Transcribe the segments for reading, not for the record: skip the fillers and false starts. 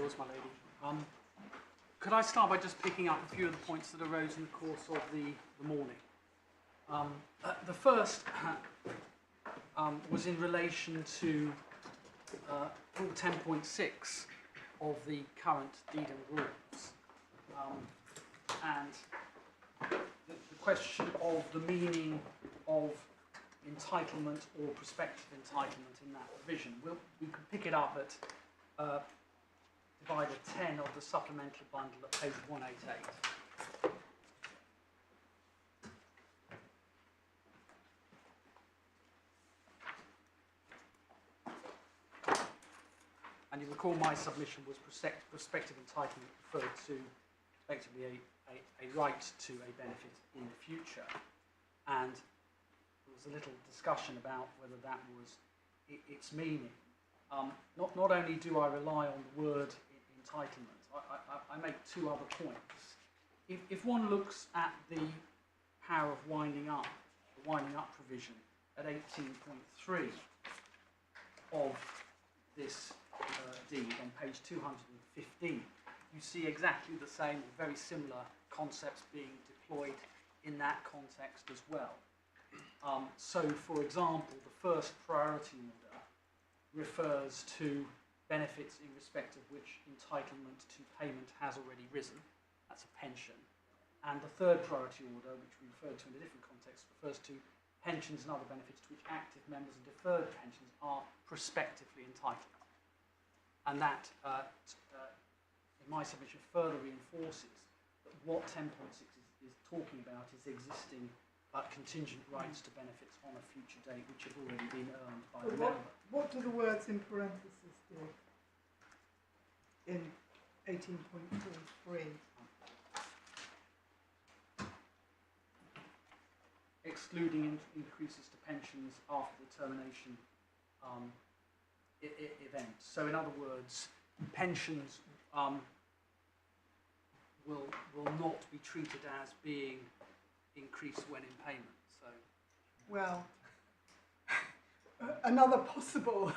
yours, my lady. Could I start by just picking up a few of the points that arose in the course of the morning? The first was in relation to Rule 10.6 of the current deed and rules, and the question of the meaning of entitlement or prospective entitlement in that provision. We could pick it up at divider 10 of the supplemental bundle at page 188. And you recall my submission was prospective entitlement referred to effectively a right to a benefit in the future. And there was a little discussion about whether that was its meaning. Not only do I rely on the word entitlement, I make two other points. If one looks at the power of winding up, the winding up provision at 18.3 of this deed on page 215, you see exactly the same or very similar concepts being deployed in that context as well. So, for example, the first priority order refers to benefits in respect of which entitlement to payment has already risen. That's a pension. And the third priority order, which we referred to in a different context, refers to pensions and other benefits to which active members of deferred pensions are prospectively entitled. And that, in my submission, further reinforces that what 10.6 is talking about is existing contingent rights to benefits on a future date which have already been earned by the member. What do the words in parentheses do in 18.43? Excluding increases to pensions after the termination event. So in other words, pensions will not be treated as being increased when in payment. So, well, another possible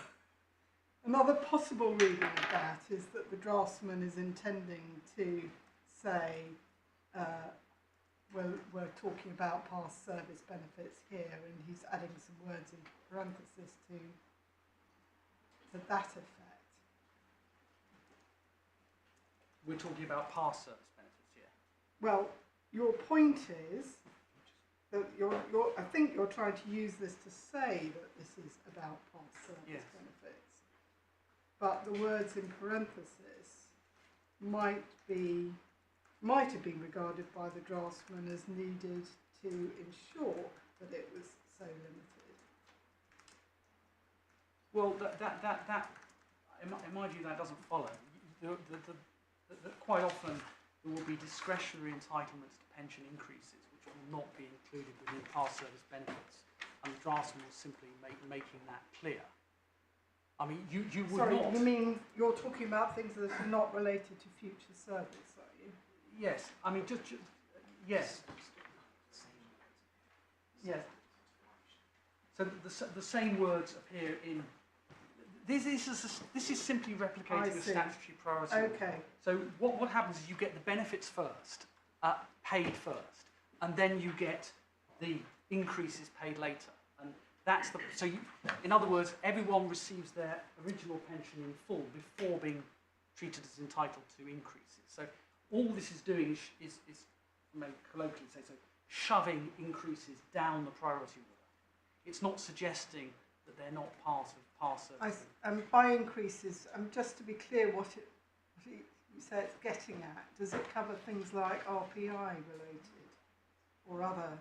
reading of that is that the draftsman is intending to say, we're talking about past service benefits here, and he's adding some words in parenthesis to that effect. We're talking about past service benefits here. Well, your point is that I think you're trying to use this to say that this is about past service benefits. But the words in parenthesis might have been regarded by the draftsman as needed to ensure that it was so limited. Well, that in my view, that doesn't follow. Quite often there will be discretionary entitlements to pension increases which will not be included within past service benefits, and the draftsman was simply making that clear. I mean, you would Sorry, not... you mean you're talking about things that are not related to future service, are you? Yes, I mean, yes. Yes. So the same words appear in... This is simply replicating a statutory priority. Okay. So what happens is you get the benefits first, paid first, and then you get the increases paid later. And that's in other words, everyone receives their original pension in full before being treated as entitled to increases. So all this is doing is maybe colloquially say so, shoving increases down the priority order. It's not suggesting that they're not part of past service. By increases, just to be clear what you say it's getting at, does it cover things like RPI related or other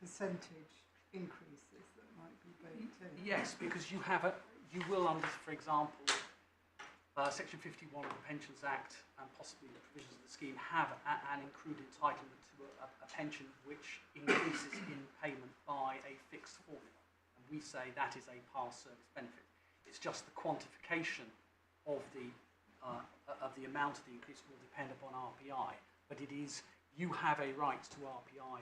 percentage increases that might be baked in? Yes, because you will under, for example, Section 51 of the Pensions Act and possibly the provisions of the scheme have an accrued entitlement to a pension which increases in payment by a fixed formula. And we say that is a past service benefit. It's just the quantification of the amount of the increase will depend upon RPI, but you have a right to RPI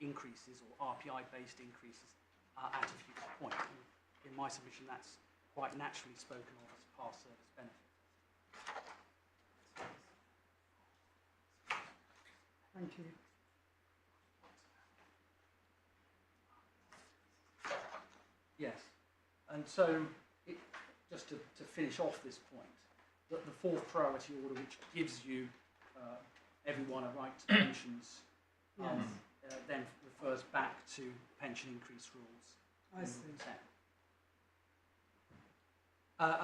increases or RPI-based increases at a future point. And in my submission, that's quite naturally spoken of as past service benefit. Thank you. Yes, and so just to finish off this point, that the fourth priority order, which gives you everyone a right to pensions, then refers back to pension increase rules. I see.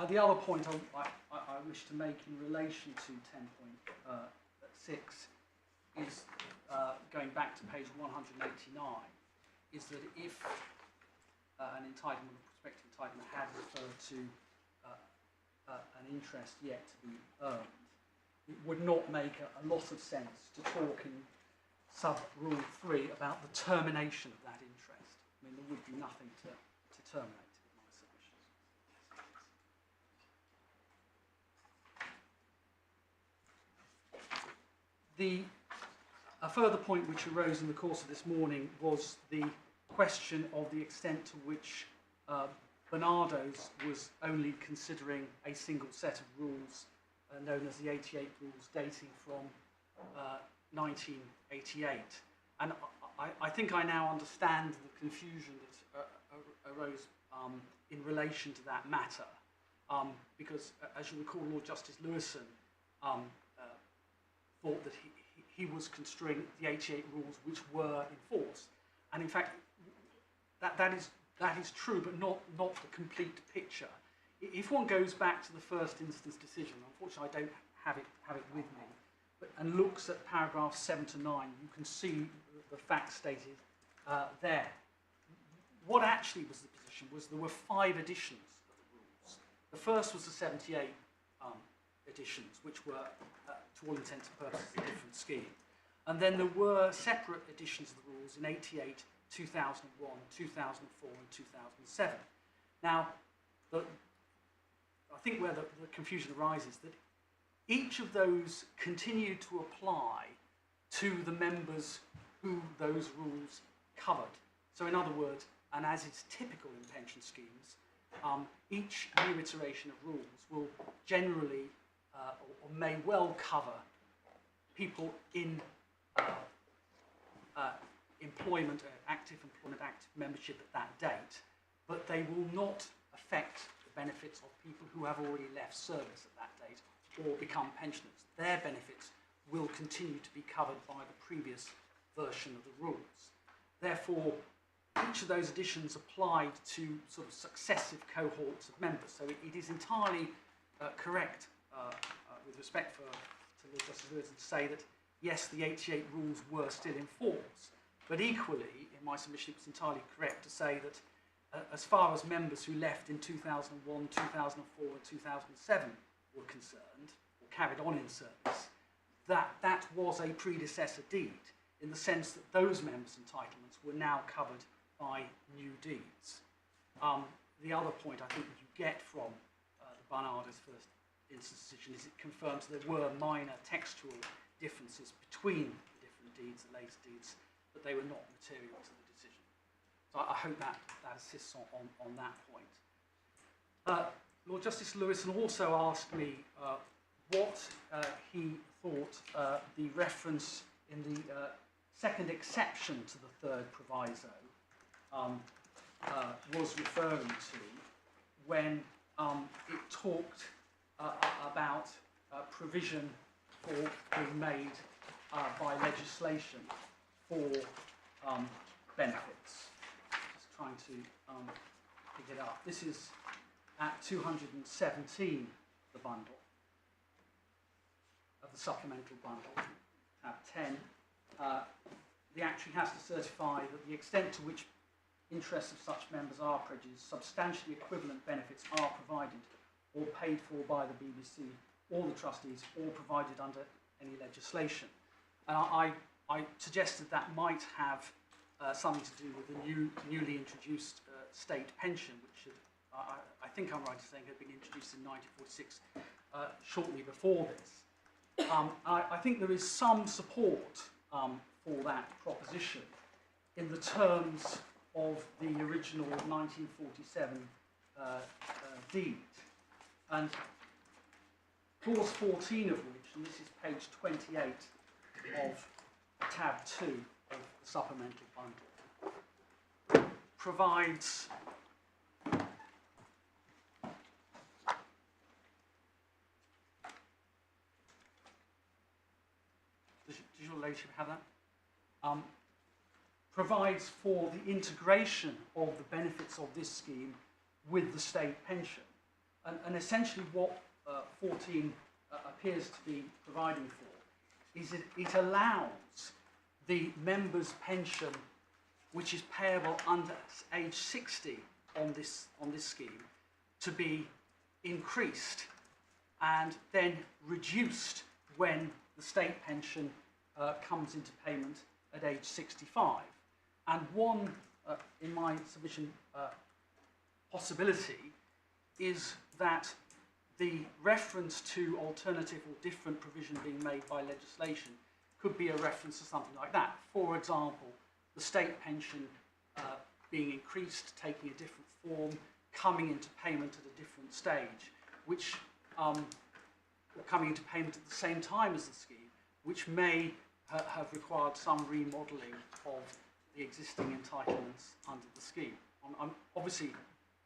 The other point I wish to make in relation to 10.6 is, going back to page 189, is that if an entitlement, a prospective entitlement, had referred to an interest yet to be earned, it would not make a lot of sense to talk in sub-rule 3 about the termination of that interest. I mean, there would be nothing to terminate in my submissions. A further point which arose in the course of this morning was the question of the extent to which Bernardo's was only considering a single set of rules known as the 88 rules dating from 1988. And I think I now understand the confusion that arose in relation to that matter, because, as you recall, Lord Justice Lewison thought that he was construing the 88 rules which were in force. And in fact, that is true, but not the complete picture. If one goes back to the first instance decision, unfortunately I don't have it with me, and looks at paragraphs 7 to 9, you can see the facts stated there. What actually was the position was there were 5 editions of the rules. The first was the 78 editions, which were, to all intents and purposes, a different scheme. And then there were separate editions of the rules in 88, 2001, 2004 and 2007. Now, I think where the confusion arises that each of those continued to apply to the members who those rules covered. So in other words, and as is typical in pension schemes, each new iteration of rules will generally or may well cover people in employment, active membership at that date, but they will not affect the benefits of people who have already left service at that date or become pensioners. Their benefits will continue to be covered by the previous version of the rules. Therefore, each of those editions applied to sort of successive cohorts of members. So it is entirely correct, with respect to Lord Justice Lewison, to say that yes, the 88 rules were still in force, but equally, in my submission, it was entirely correct to say that as far as members who left in 2001, 2004 and 2007 were concerned, or carried on in service, that was a predecessor deed, in the sense that those members' entitlements were now covered by new deeds. The other point I think that you get from the Barnardo's first instance decision is it confirms there were minor textual differences between the different deeds, the later deeds, but they were not material to the decision. So I hope that assists on that point. Lord Justice Lewison also asked me what he thought the reference in the second exception to the third proviso was referring to when it talked about provision for being made by legislation for benefits. Just trying to pick it up. This is at 217, the bundle, of the supplemental bundle, tab 10. The actuary has to certify that the extent to which interests of such members are prejudiced, substantially equivalent benefits are provided or paid for by the BBC or the trustees or provided under any legislation. And I suggested that might have something to do with the newly introduced state pension, which I think I'm right in saying had been introduced in 1946, shortly before this. I think there is some support for that proposition in the terms of the original 1947 deed. And clause 14 of which, and this is page 28 of tab 2 of the supplemental bundle provides does your ladyship have that? Provides for the integration of the benefits of this scheme with the state pension. And essentially what 14 appears to be providing for is it allows the member's pension, which is payable under age 60 on this scheme, to be increased and then reduced when the state pension comes into payment at age 65. And one, in my submission, possibility is that the reference to alternative or different provision being made by legislation could be a reference to something like that. For example, the state pension being increased, taking a different form, coming into payment at a different stage, which coming into payment at the same time as the scheme, which may have required some remodelling of the existing entitlements under the scheme. I'm obviously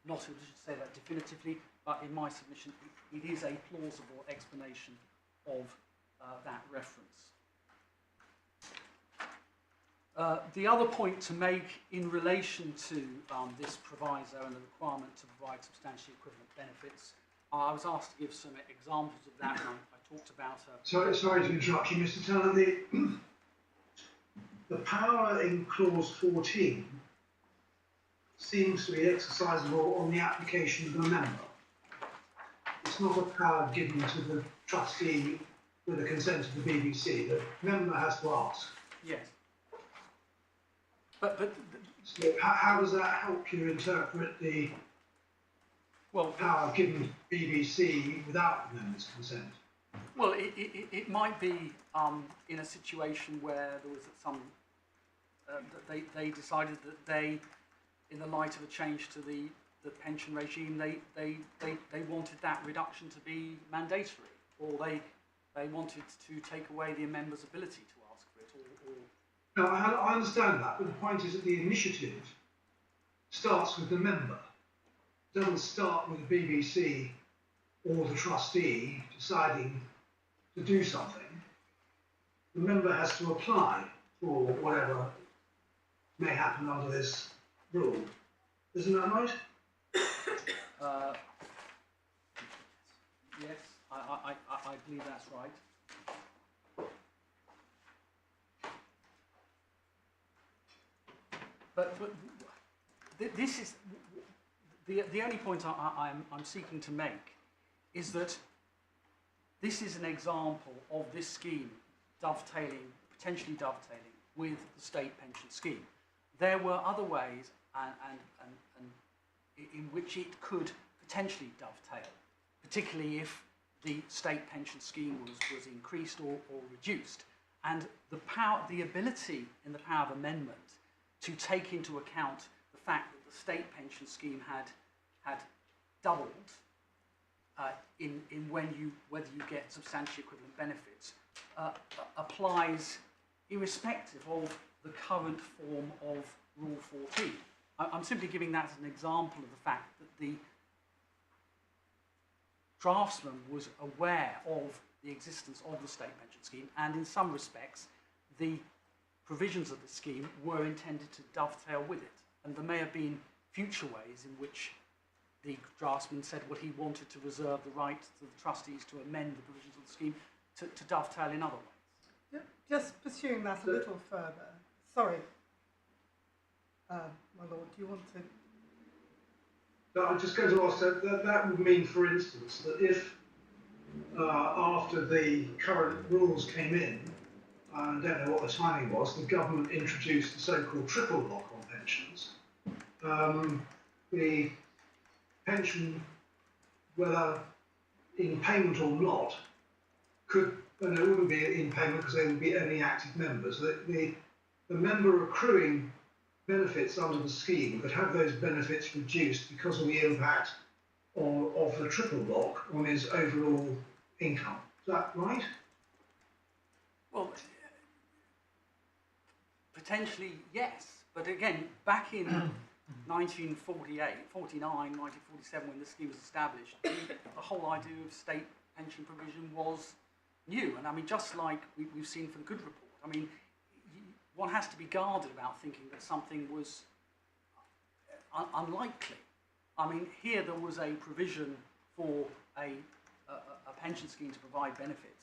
not able to say that definitively, but in my submission, it is a plausible explanation of that reference. The other point to make in relation to this proviso and the requirement to provide substantially equivalent benefits, I was asked to give some examples of that, and I talked about... Sorry to interrupt you, Mr. Turner. The power in clause 14 seems to be exercisable on the application of the member. It's not a power given to the trustee with the consent of the BBC. The member has to ask. Yes. But so how does that help you interpret the power given to the BBC without the member's consent? Well, it might be in a situation where there was some they decided that they, in the light of a change to the pension regime, they wanted that reduction to be mandatory, or they wanted to take away the member's ability to ask for it. No, I understand that, but the point is that the initiative starts with the member. It doesn't start with the BBC or the trustee deciding to do something. The member has to apply for whatever may happen under this rule. Isn't that right? Yes, I believe that's right. But this is the only point I'm seeking to make is that this is an example of this scheme potentially dovetailing with the state pension scheme. There were other ways in which it could potentially dovetail, particularly if the state pension scheme was increased or reduced. And the ability in the power of amendment to take into account the fact that the state pension scheme had doubled in whether you get substantially equivalent benefits applies irrespective of the current form of Rule 14. I'm simply giving that as an example of the fact that the draftsman was aware of the existence of the state pension scheme, and in some respects the provisions of the scheme were intended to dovetail with it. And there may have been future ways in which the draftsman said, well, he wanted to reserve the right to the trustees to amend the provisions of the scheme to dovetail in other ways. Just pursuing that a little further. Sorry, my lord, do you want to? No, I'm just going to ask that would mean, for instance, that if after the current rules came in, I don't know what the timing was, the government introduced the so-called triple lock on pensions. The pension, whether in payment or not, and it wouldn't be in payment because they would be only active members. The member accruing benefits under the scheme could have those benefits reduced because of the impact of the triple lock on his overall income. Is that right? Well, Potentially, yes. But again, back in 1948, 49, 1947, when the scheme was established, the whole idea of state pension provision was new. And I mean, just like we've seen for the Good Report, I mean, one has to be guarded about thinking that something was unlikely. I mean, here there was a provision for a pension scheme to provide benefits.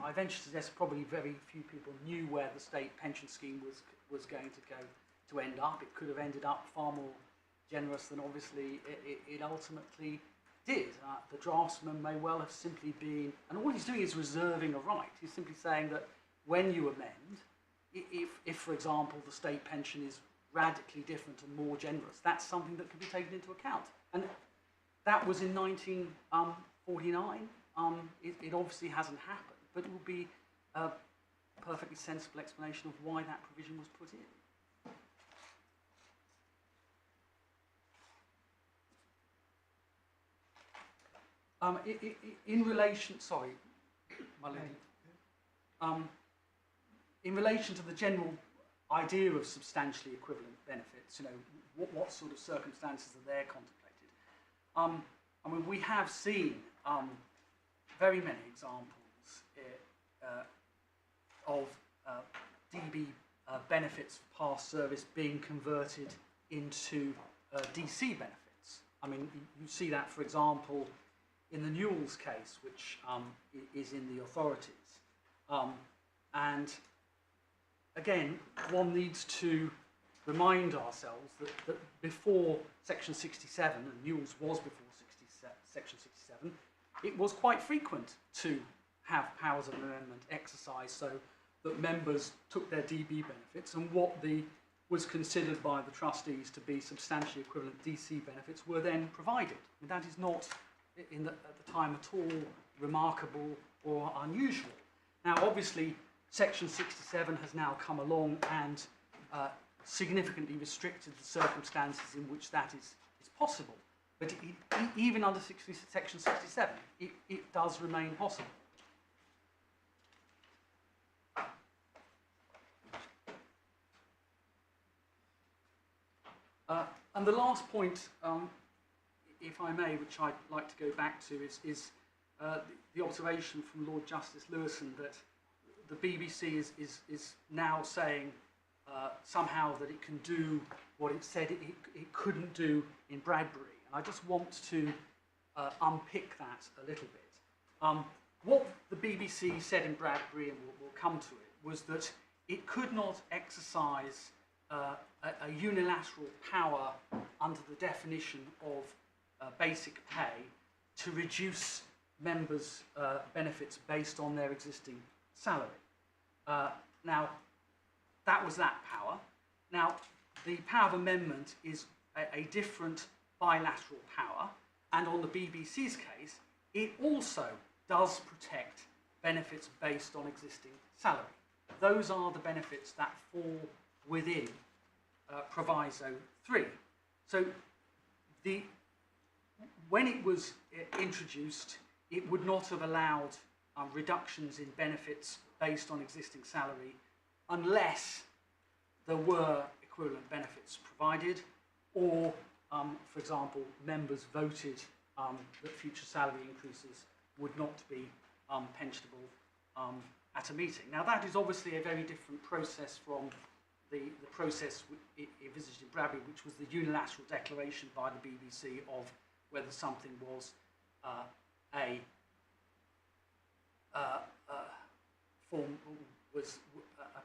I venture to suggest probably very few people knew where the state pension scheme was going to end up. It could have ended up far more generous than obviously it ultimately did. The draftsman may well have simply been, and all he's doing is reserving a right. He's simply saying that when you amend, if for example the state pension is radically different and more generous, that's something that can be taken into account. And that was in 1949. It obviously hasn't happened, but it would be a perfectly sensible explanation of why that provision was put in. In relation, sorry, my lady. In relation to the general idea of substantially equivalent benefits, you know, what sort of circumstances are there contemplated? I mean, we have seen very many examples of DB benefits for past service being converted into DC benefits. I mean, you see that, for example, in the Newell's case, which is in the authorities. And again, one needs to remind ourselves that before Section 67, and Newell's was before Section 67, it was quite frequent to have powers of amendment exercised so that members took their DB benefits, and what was considered by the trustees to be substantially equivalent DC benefits were then provided. And that is not, at the time, at all remarkable or unusual. Now, obviously, Section 67 has now come along and significantly restricted the circumstances in which that is possible. But even under Section 67, it does remain possible. And the last point, if I may, which I'd like to go back to, is the observation from Lord Justice Lewison that the BBC is now saying somehow that it can do what it said it couldn't do in Bradbury. And I just want to unpick that a little bit. What the BBC said in Bradbury, and we'll come to it, was that it could not exercise a unilateral power under the definition of basic pay to reduce members' benefits based on their existing salary. Now, that was that power. Now, the power of amendment is a different bilateral power, and on the BBC's case, it also does protect benefits based on existing salary. Those are the benefits that fall within proviso 3. So when it was introduced, it would not have allowed reductions in benefits based on existing salary unless there were equivalent benefits provided, or, for example, members voted that future salary increases would not be pensionable at a meeting. Now, that is obviously a very different process from the process envisaged in Bradbury, which was the unilateral declaration by the BBC of whether something was a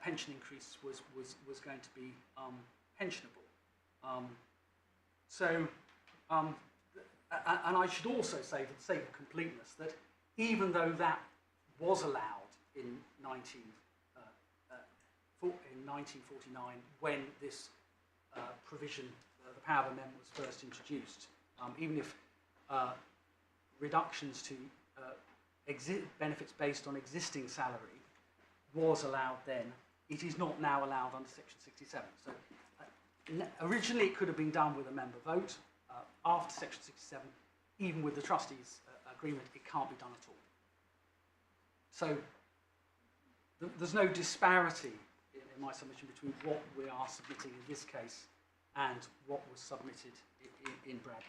pension increase was going to be pensionable. And I should also say, for the sake of completeness, that even though that was allowed in 1949, when this provision, the power of amendment, was first introduced, even if reductions to benefits based on existing salary was allowed then, it is not now allowed under Section 67. So originally it could have been done with a member vote. After Section 67, even with the trustees' agreement, it can't be done at all. So there's no disparity in my submission between what we are submitting in this case and what was submitted in Bradbury.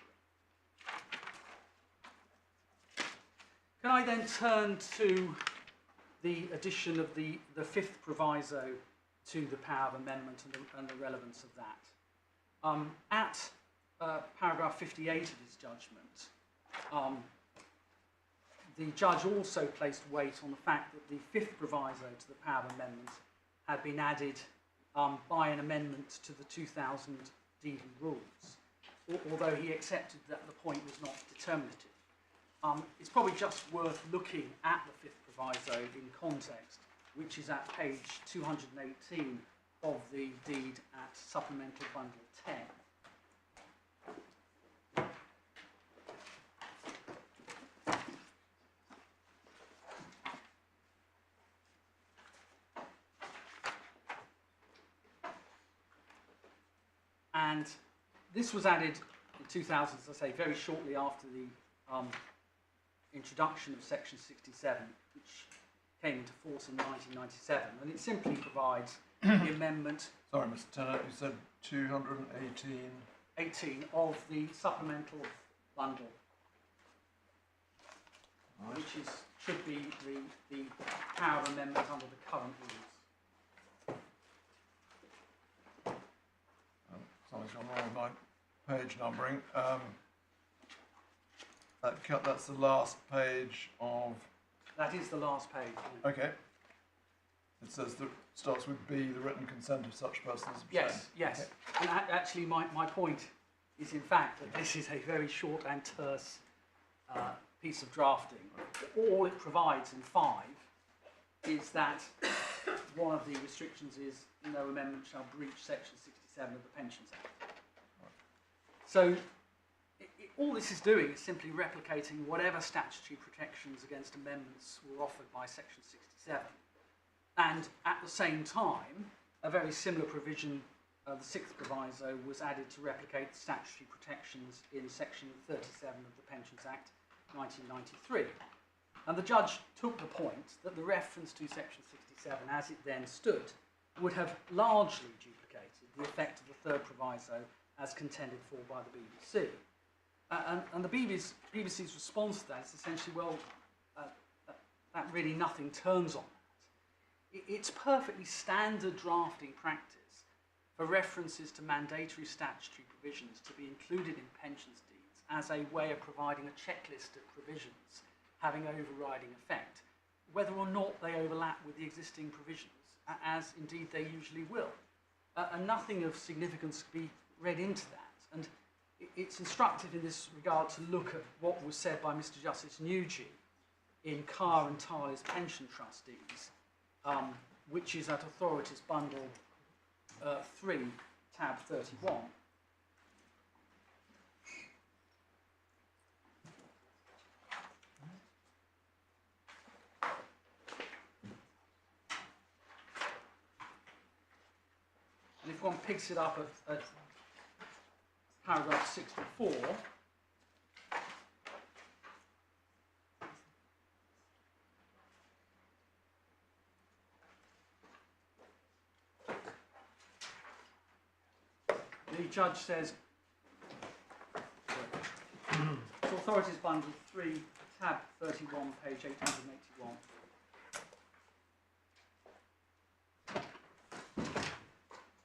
Can I then turn to the addition of the fifth proviso to the power of amendment and the relevance of that? At paragraph 58 of his judgment, the judge also placed weight on the fact that the fifth proviso to the power of amendment had been added by an amendment to the 2000 Deed and Rules, although he accepted that the point was not determinative. It's probably just worth looking at the fifth proviso in context, which is at page 218 of the deed at Supplemental Bundle 10. And this was added in 2000, as I say, very shortly after the introduction of Section 67, which came into force in 1997, and it simply provides the amendment. Sorry, Mr. Tennant, you said 218. 18 of the supplemental bundle, Right. which should be the power of amendment under the current rules. Something's gone wrong with my page numbering. That's the last page of. That is the last page. Okay. It says that starts with B, the written consent of such persons. Yes, yes. Okay. And actually, my point is, in fact, that this is a very short and terse piece of drafting. All it provides in 5 is that one of the restrictions is no amendment shall breach Section 67 of the Pensions Act. So all this is doing is simply replicating whatever statutory protections against amendments were offered by Section 67. And at the same time, a very similar provision, the sixth proviso, was added to replicate the statutory protections in Section 37 of the Pensions Act 1993. And the judge took the point that the reference to Section 67 as it then stood would have largely duplicated the effect of the third proviso as contended for by the BBC. And the BBC's response to that is essentially, well, that really nothing turns on that. It's perfectly standard drafting practice for references to mandatory statutory provisions to be included in pensions deeds as a way of providing a checklist of provisions having overriding effect, whether or not they overlap with the existing provisions, as indeed they usually will. And nothing of significance can be read into that. And it's instructive in this regard to look at what was said by Mr. Justice Nugent in Carr and Tarley's Pension Trustees, which is at Authorities Bundle 3, tab 31. And if one picks it up at paragraph 64, the judge says, it's Authorities Bundle 3, tab 31, page 881.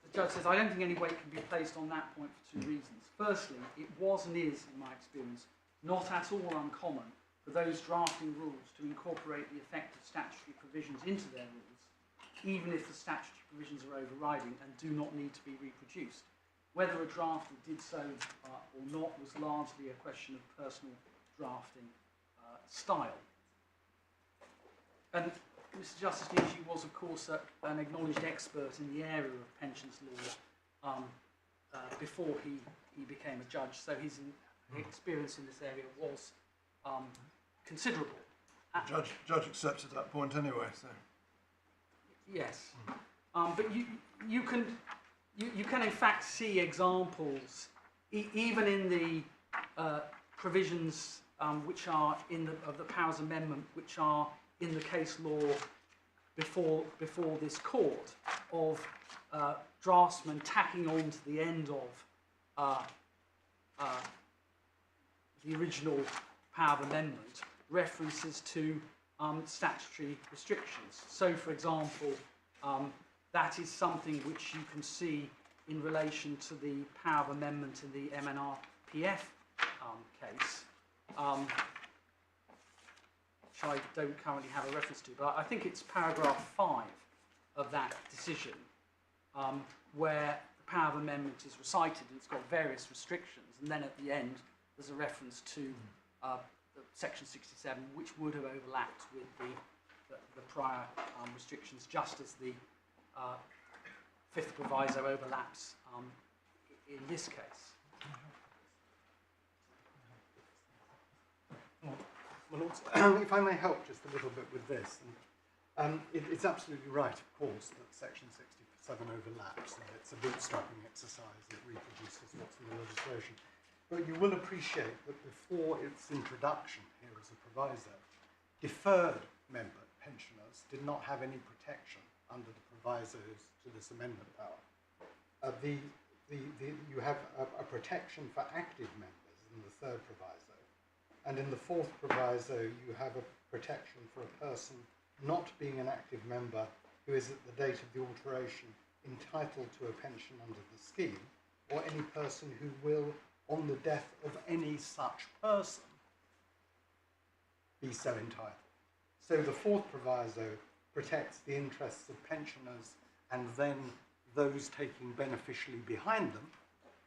The judge says, I don't think any weight can be placed on that point for 2 reasons. Firstly, it was and is, in my experience, not at all uncommon for those drafting rules to incorporate the effect of statutory provisions into their rules, even if the statutory provisions are overriding and do not need to be reproduced. Whether a drafter did so or not was largely a question of personal drafting style. And Mr. Justice Nugent was, of course, an acknowledged expert in the area of pensions law before he became a judge, so his experience in this area was considerable. The judge accepted that point anyway, so. Yes, but you can in fact see examples, even in the provisions which are of the Powers Amendment, which are in the case law before this court. of draftsman tacking on to the end of the original power of amendment references to statutory restrictions. So, for example, that is something which you can see in relation to the power of amendment in the MNRPF case, which I don't currently have a reference to, but I think it's paragraph 5 of that decision, where the power of amendment is recited and it's got various restrictions, and then at the end there's a reference to section 67, which would have overlapped with the prior restrictions, just as the fifth proviso overlaps in this case. Well, also, if I may help just a little bit with this, and, it's absolutely right, of course, that section 67 overlaps, and it's a bootstrapping exercise that reproduces what's in the legislation. But you will appreciate that before its introduction here as a proviso, deferred member pensioners did not have any protection under the provisos to this amendment power. You have a protection for active members in the third proviso, and in the fourth proviso you have a protection for a person not being an active member who is at the date of the alteration entitled to a pension under the scheme, or any person who will, on the death of any such person, be so entitled. So the fourth proviso protects the interests of pensioners and then those taking beneficially behind them.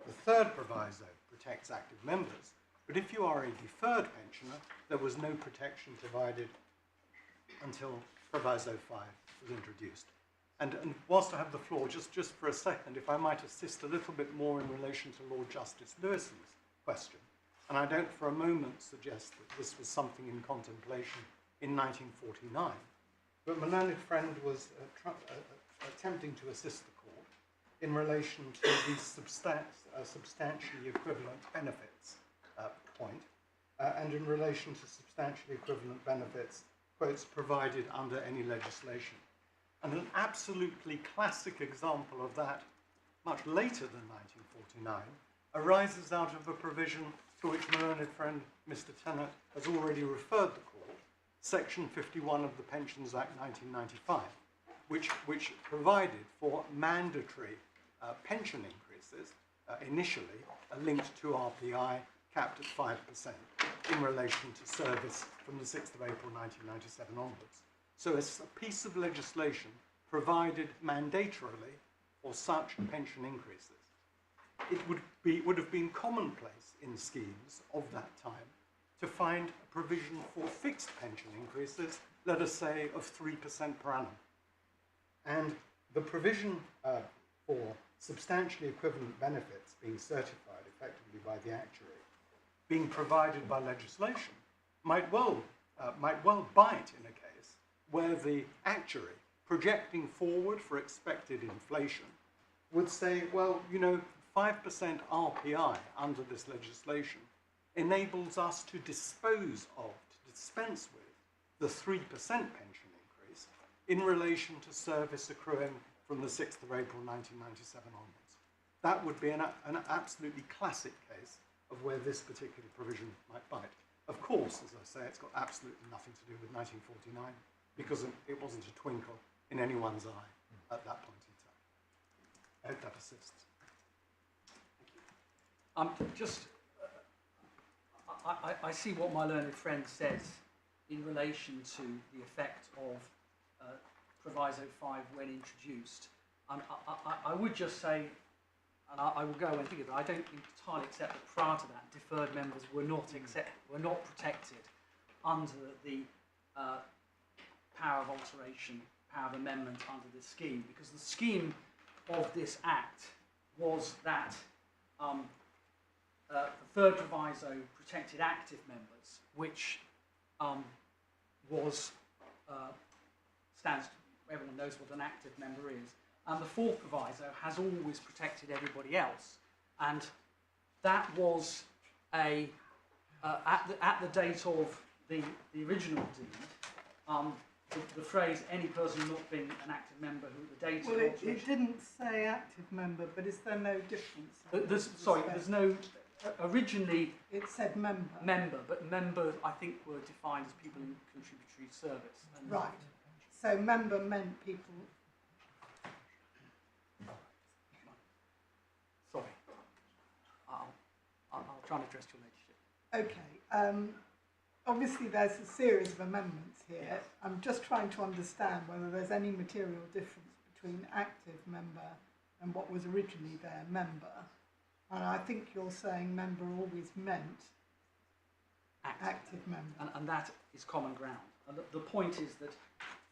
The third proviso protects active members, but if you are a deferred pensioner, there was no protection provided until proviso 5 was introduced. And whilst I have the floor, just for a second, if I might assist a little bit more in relation to Lord Justice Lewison's question, and I don't for a moment suggest that this was something in contemplation in 1949, but my learned friend was attempting to assist the court in relation to the substantially equivalent benefits point, and in relation to substantially equivalent benefits, quotes, provided under any legislation. And an absolutely classic example of that, much later than 1949, arises out of a provision to which my learned friend Mr. Tennant has already referred the court, Section 51 of the Pensions Act 1995, which provided for mandatory pension increases, initially linked to RPI, capped at 5% in relation to service from the 6th of April 1997 onwards. So a piece of legislation provided mandatorily for such pension increases. It would have been commonplace in schemes of that time to find a provision for fixed pension increases, let us say, of 3% per annum. And the provision for substantially equivalent benefits being certified effectively by the actuary, being provided by legislation, might well bite in a case where the actuary, projecting forward for expected inflation, would say, well, 5% RPI under this legislation enables us to dispense with the 3% pension increase in relation to service accruing from the 6th of April 1997 onwards. That would be an absolutely classic case of where this particular provision might bite. Of course, as I say, it's got absolutely nothing to do with 1949 because it wasn't a twinkle in anyone's eye at that point in time. I hope that assists. I see what my learned friend says in relation to the effect of Proviso 5 when introduced. I would just say, and I will go and think of it, I don't entirely accept that prior to that, deferred members were not protected under the power of alteration, power of amendment under this scheme, because the scheme of this Act was that the third proviso protected active members, which everyone knows what an active member is, and the fourth proviso has always protected everybody else, and that was at the date of the original deed. the phrase "any person not being an active member who at the date Well, of it alteration." didn't say active member, but is there no difference? There's no. Originally, It said member. member, but member I think were defined as people in contributory service. And Right. So member meant people. Sorry, I'll try and address your ladyship. Okay. Obviously, there's a series of amendments here. Yes. I'm just trying to understand whether there's any material difference between active member and what was originally there, member. And I think you're saying member always meant active member. And that is common ground. And the point is that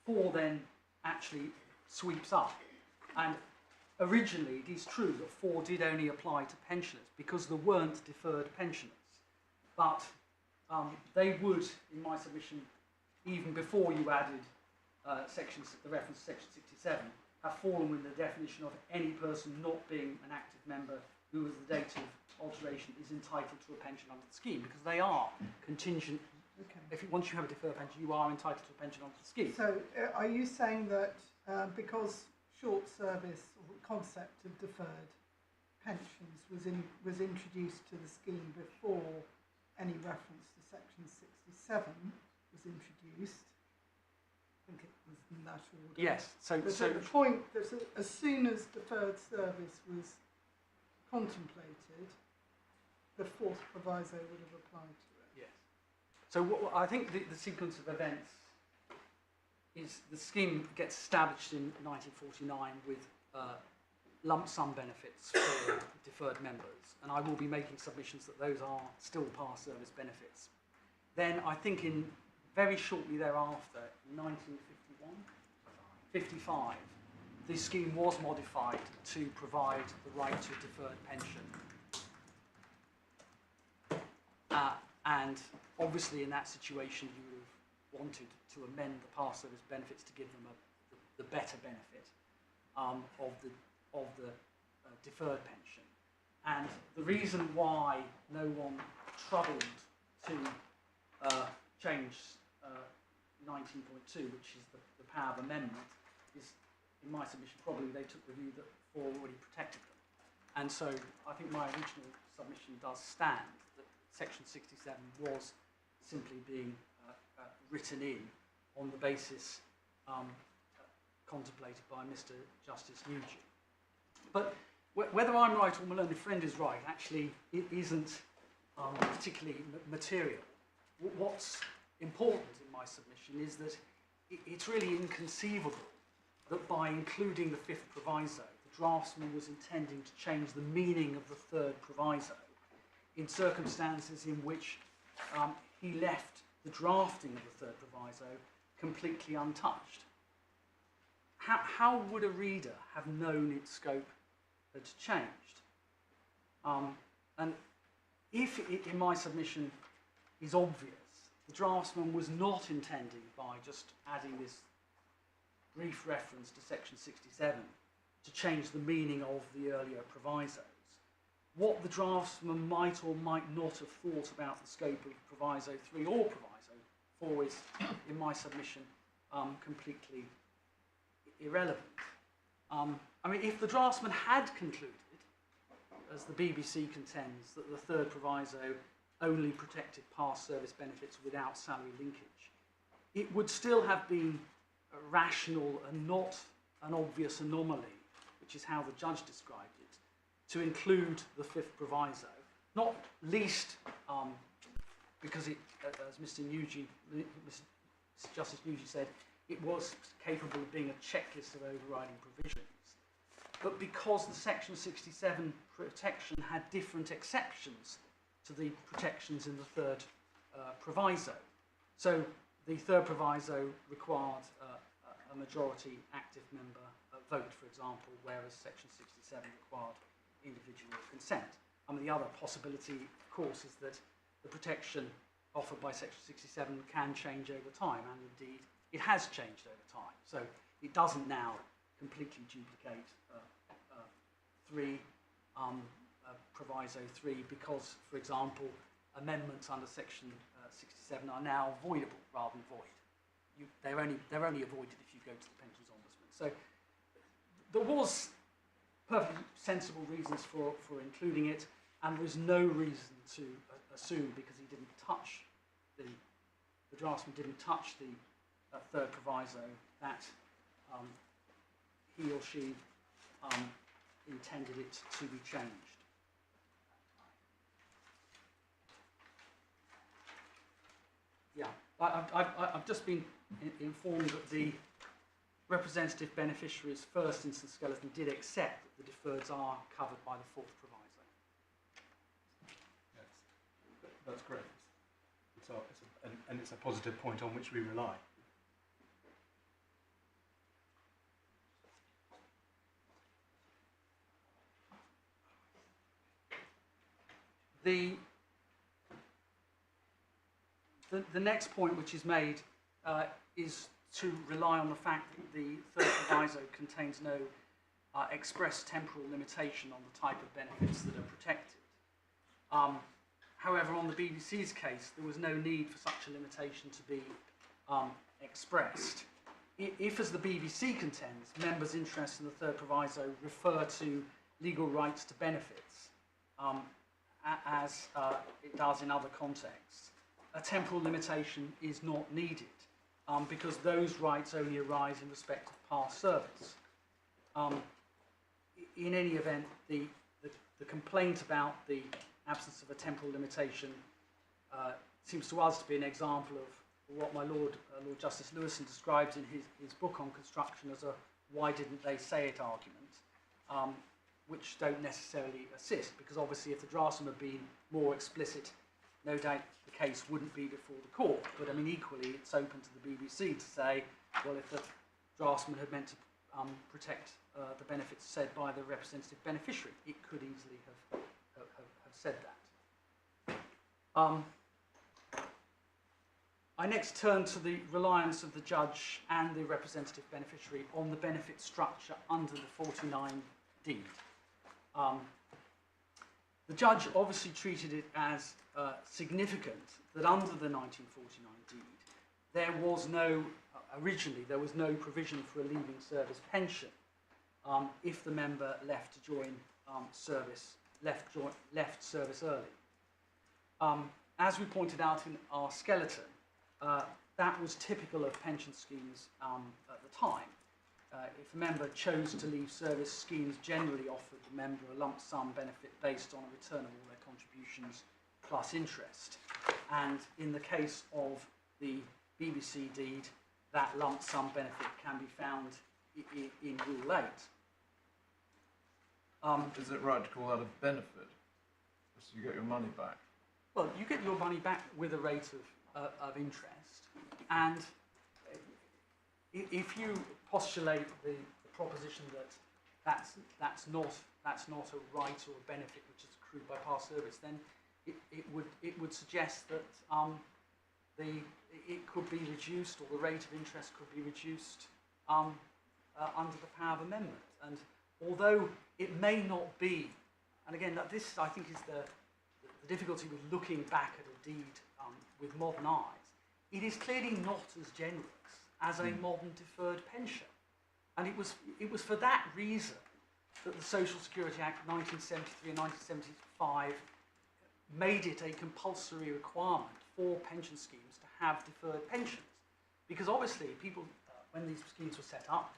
4 then actually sweeps up. And originally, it is true that 4 did only apply to pensioners because there weren't deferred pensioners. But they would, in my submission, even before you added the reference to section 67, have fallen within the definition of any person not being an active member who, at the date of alteration, is entitled to a pension under the scheme, because they are contingent. Okay. Once you have a deferred pension, you are entitled to a pension under the scheme. So are you saying that because short service or the concept of deferred pensions was introduced to the scheme before any reference to section 67 was introducced? I think it was in that order. Yes. So the point that as soon as deferred service was contemplated, the 4th proviso would have applied to it. yes. So I think the sequence of events is the scheme gets established in 1949 with lump sum benefits for deferred members, and I will be making submissions that those are still past service benefits. Then I think very shortly thereafter, in 1951, 55, the scheme was modified to provide the right to a deferred pension. And obviously in that situation you would have wanted to amend the past service benefits to give them the better benefit of the deferred pension. And the reason why no one troubled to change 19.2, which is the power of amendment, is, in my submission, probably they took the view that 4 already protected them. And so I think my original submission does stand, that section 67 was simply being written in on the basis contemplated by Mr. Justice Nugent. But whether I'm right or my learned friend is right, actually it isn't particularly material. What's important in my submission is that it's really inconceivable that by including the 5th proviso, the draftsman was intending to change the meaning of the 3rd proviso in circumstances in which he left the drafting of the 3rd proviso completely untouched. How would a reader have known its scope had changed? And if it, in my submission, is obvious, the draftsman was not intending, by just adding this brief reference to section 67, to change the meaning of the earlier provisos. What the draftsman might or might not have thought about the scope of proviso 3 or proviso 4 is, in my submission, completely irrelevant. I mean, if the draftsman had concluded, as the BBC contends, that the 3rd proviso only protected past service benefits without salary linkage, it would still have been rational and not an obvious anomaly, which is how the judge described it, to include the 5th proviso, not least because it, as Mr. Justice Nugent said, it was capable of being a checklist of overriding provisions, but because the section 67 protection had different exceptions to the protections in the 3rd proviso. So the 3rd proviso required a majority active member vote, for example, whereas section 67 required individual consent. I mean, the other possibility, of course, is that the protection offered by section 67 can change over time, and indeed it has changed over time. So it doesn't now completely duplicate proviso 3 because, for example, amendments under section 67 are now voidable rather than void. they're only avoided if you go to the Pensions Ombudsman. So there was perfectly sensible reasons for including it, and there was no reason to assume, because he didn't touch the draftsman didn't touch the third proviso, that he or she intended it to be changed. Yeah, I've just been informed that the representative beneficiaries, first instance skeleton, did accept that the deferreds are covered by the fourth proviso. Yes, that's great. It's a positive point on which we rely. The next point which is made is to rely on the fact that the third proviso contains no express temporal limitation on the type of benefits that are protected. However, on the BBC's case, there was no need for such a limitation to be expressed. If, as the BBC contends, members' interests in the third proviso refer to legal rights to benefits, as it does in other contexts, a temporal limitation is not needed, because those rights only arise in respect of past service. In any event, the complaint about the absence of a temporal limitation seems to us to be an example of what my Lord Justice Lewison describes in his book on construction as a "why didn't they say it" argument, which don't necessarily assist, because obviously if the draftsman had been more explicit, no doubt the case wouldn't be before the court. But I mean, equally, it's open to the BBC to say, well, if the draftsman had meant to protect the benefits said by the representative beneficiary, it could easily have said that. I next turn to the reliance of the judge and the representative beneficiary on the benefit structure under the 49 deed. The judge obviously treated it as significant that under the 1949 deed there was no, originally there was no provision for a leaving service pension if the member left to join service, left service early. As we pointed out in our skeleton, that was typical of pension schemes at the time. If a member chose to leave service, schemes generally offered the member a lump sum benefit based on a return of all their contributions plus interest. And in the case of the BBC deed, that lump sum benefit can be found in Rule 8. Is it right to call that a benefit? So you get your money back? Well, you get your money back with a rate of interest, and if you postulate the proposition that that's not a right or a benefit which is accrued by past service, then it would suggest that it could be reduced, or the rate of interest could be reduced under the power of amendment. And although it may not be, and again, this I think is the difficulty with looking back at a deed with modern eyes, it is clearly not as generous as a modern deferred pension. And it was for that reason that the Social Security Act 1973 and 1975 made it a compulsory requirement for pension schemes to have deferred pensions. Because obviously people, when these schemes were set up,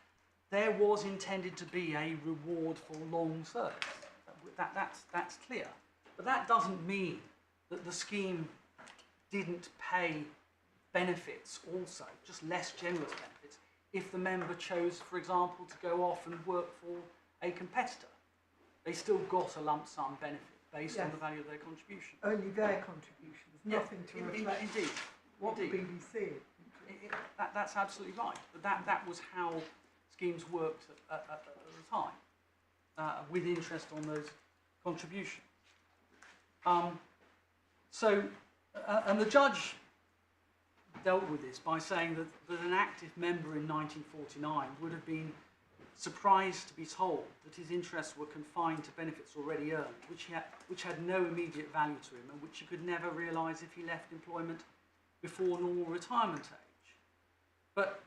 there was intended to be a reward for long service. That's clear. But that doesn't mean that the scheme didn't pay benefits also, just less generous benefits, if the member chose, for example, to go off and work for a competitor. They still got a lump sum benefit based on the value of their contribution. Only their contributions, nothing to reflect indeed. what the BBC. That's absolutely right. But that was how schemes worked at the time, with interest on those contributions. And the judge dealt with this by saying that an active member in 1949 would have been surprised to be told that his interests were confined to benefits already earned, which had no immediate value to him and which he could never realise if he left employment before normal retirement age. But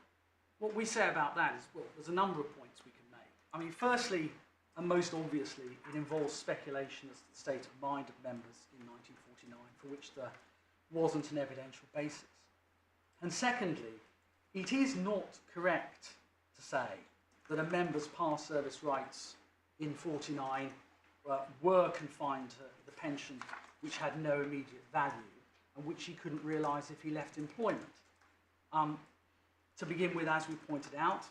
what we say about that is, well, there's a number of points we can make. I mean, firstly, and most obviously, it involves speculation as to the state of mind of members in 1949, for which there wasn't an evidential basis. And secondly, it is not correct to say that a member's past service rights in 49 were confined to the pension, which had no immediate value and which he couldn't realise if he left employment. To begin with, as we pointed out,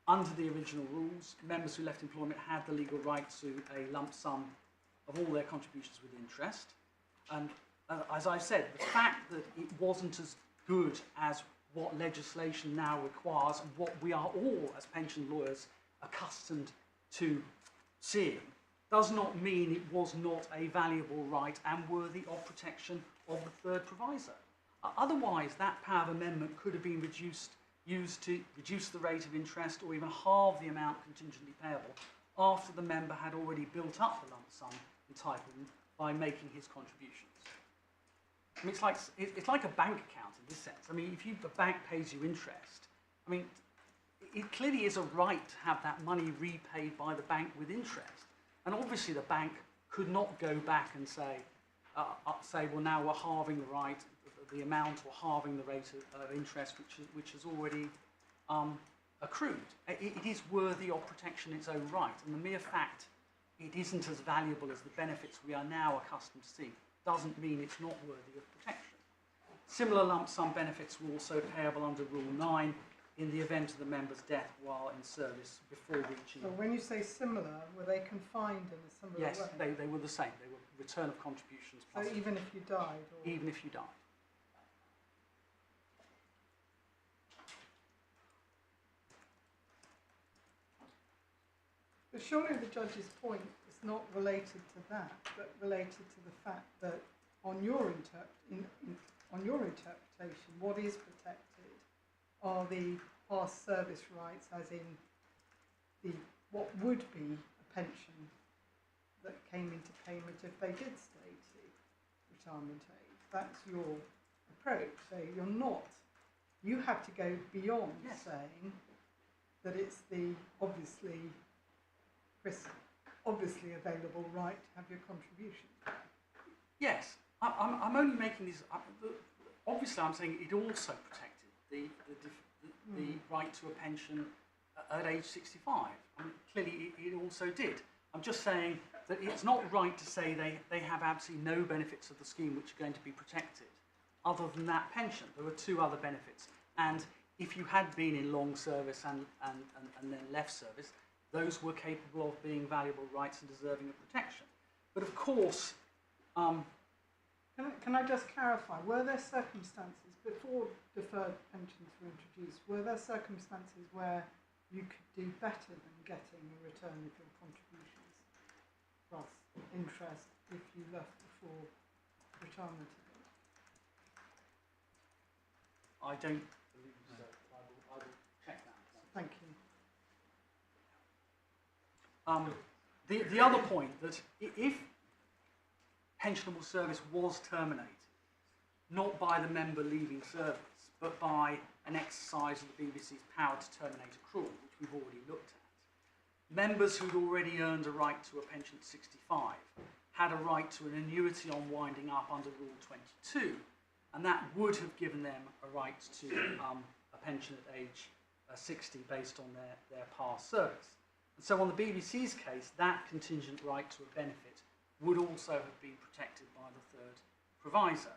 under the original rules, members who left employment had the legal right to a lump sum of all their contributions with interest. And as I've said, the fact that it wasn't as good as what legislation now requires and what we are all, as pension lawyers, accustomed to seeing, does not mean it was not a valuable right and worthy of protection of the third proviso. Otherwise, that power of amendment could have been used to reduce the rate of interest or even halve the amount contingently payable after the member had already built up the lump sum entitlement by making his contributions. I mean, it's like a bank account in this sense. I mean, if the bank pays you interest, I mean, it clearly is a right to have that money repaid by the bank with interest. And obviously the bank could not go back and say, well, now we're halving the right, the amount, or halving the rate of interest which has already accrued. It is worthy of protection in its own right, and the mere fact it isn't as valuable as the benefits we are now accustomed to see doesn't mean it's not worthy of protection. Similar lump sum benefits were also payable under Rule 9 in the event of the member's death while in service before reaching... So when you say similar, were they confined in a similar way? Yes, they were the same. They were return of contributions. So even if you died? Or... Even if you died. But surely the judge's point is not related to that, but related to the fact that on your interpretation, what is protected are the past service rights, as in what would be a pension that came into payment if they did stay to retirement age. That's your approach. So you have to go beyond saying that it's the obviously available right to have your contributions. Yes, I'm only making these. Obviously, I'm saying it also protected the right to a pension at age 65. I mean, clearly, it also did. I'm just saying that it's not right to say they have absolutely no benefits of the scheme which are going to be protected, other than that pension. There were two other benefits, and if you had been in long service and then left service, those were capable of being valuable rights and deserving of protection. But of course... Can I just clarify, were there circumstances, before deferred pensions were introduced, were there circumstances where you could do better than getting a return of your contributions plus interest if you left before retirement age? I don't believe so. I will check that. Thank you. The other point, that if pensionable service was terminated, not by the member leaving service, but by an exercise of the BBC's power to terminate accrual, which we've already looked at, members who'd already earned a right to a pension at 65 had a right to an annuity on winding up under Rule 22, and that would have given them a right to a pension at age 60 based on their past service. And so on the BBC's case, that contingent right to a benefit would also have been protected by the third proviso.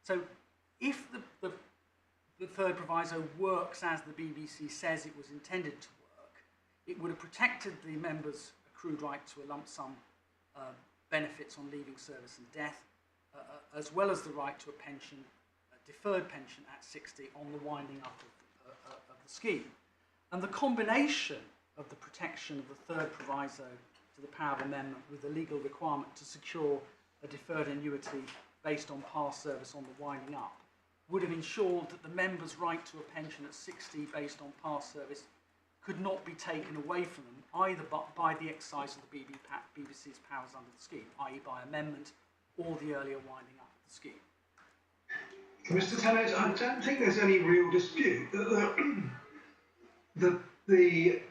So if the third proviso works as the BBC says it was intended to work, it would have protected the member's accrued right to a lump sum benefits on leaving service and death, as well as the right to a pension, a deferred pension at 60 on the winding up of the scheme. And the combination of the protection of the third proviso to the power of amendment with the legal requirement to secure a deferred annuity based on past service on the winding up would have ensured that the member's right to a pension at 60 based on past service could not be taken away from them either by the exercise of the BBC's powers under the scheme, i.e. by amendment or the earlier winding up of the scheme. Mr. Tennant, I don't think there's any real dispute that the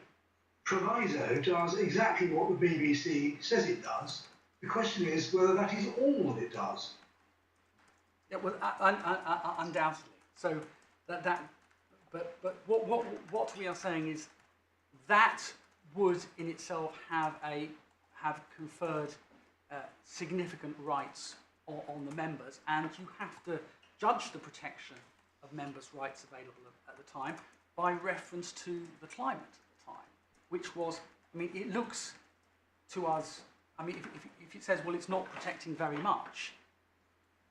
proviso does exactly what the BBC says it does. The question is whether that is all that it does. Yeah, well, undoubtedly. So but what we are saying is that would in itself have conferred significant rights on the members, and you have to judge the protection of members' rights available at the time by reference to the climate at the time, which was, I mean, it looks to us, I mean, if it says, well, it's not protecting very much,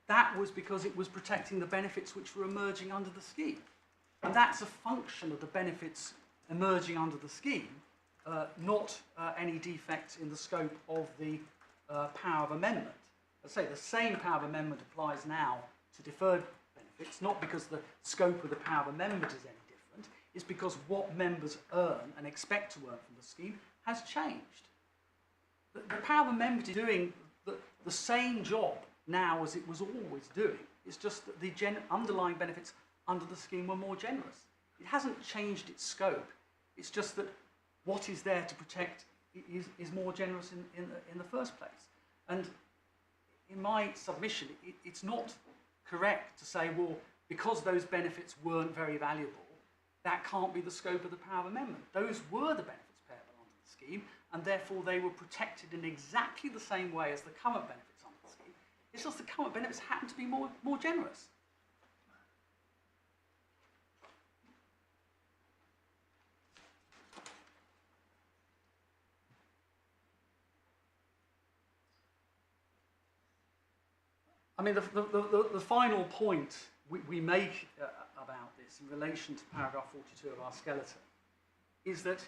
that was because it was protecting the benefits which were emerging under the scheme. And that's a function of the benefits emerging under the scheme, not any defect in the scope of the power of amendment. As I say, the same power of amendment applies now to deferred benefits, not because the scope of the power of amendment is any different, it's because what members earn and expect to earn from the scheme has changed. The power of amendment is doing the same job now as it was always doing. It's just that the underlying benefits under the scheme were more generous. It hasn't changed its scope. It's just that what is there to protect is more generous in the first place. And in my submission, it's not correct to say, well, because those benefits weren't very valuable, that can't be the scope of the power of amendment. Those were the benefits payable under the scheme, and therefore they were protected in exactly the same way as the current benefits under the scheme. It's just the current benefits happen to be more generous. I mean, the final point we make about this in relation to paragraph 42 of our skeleton is that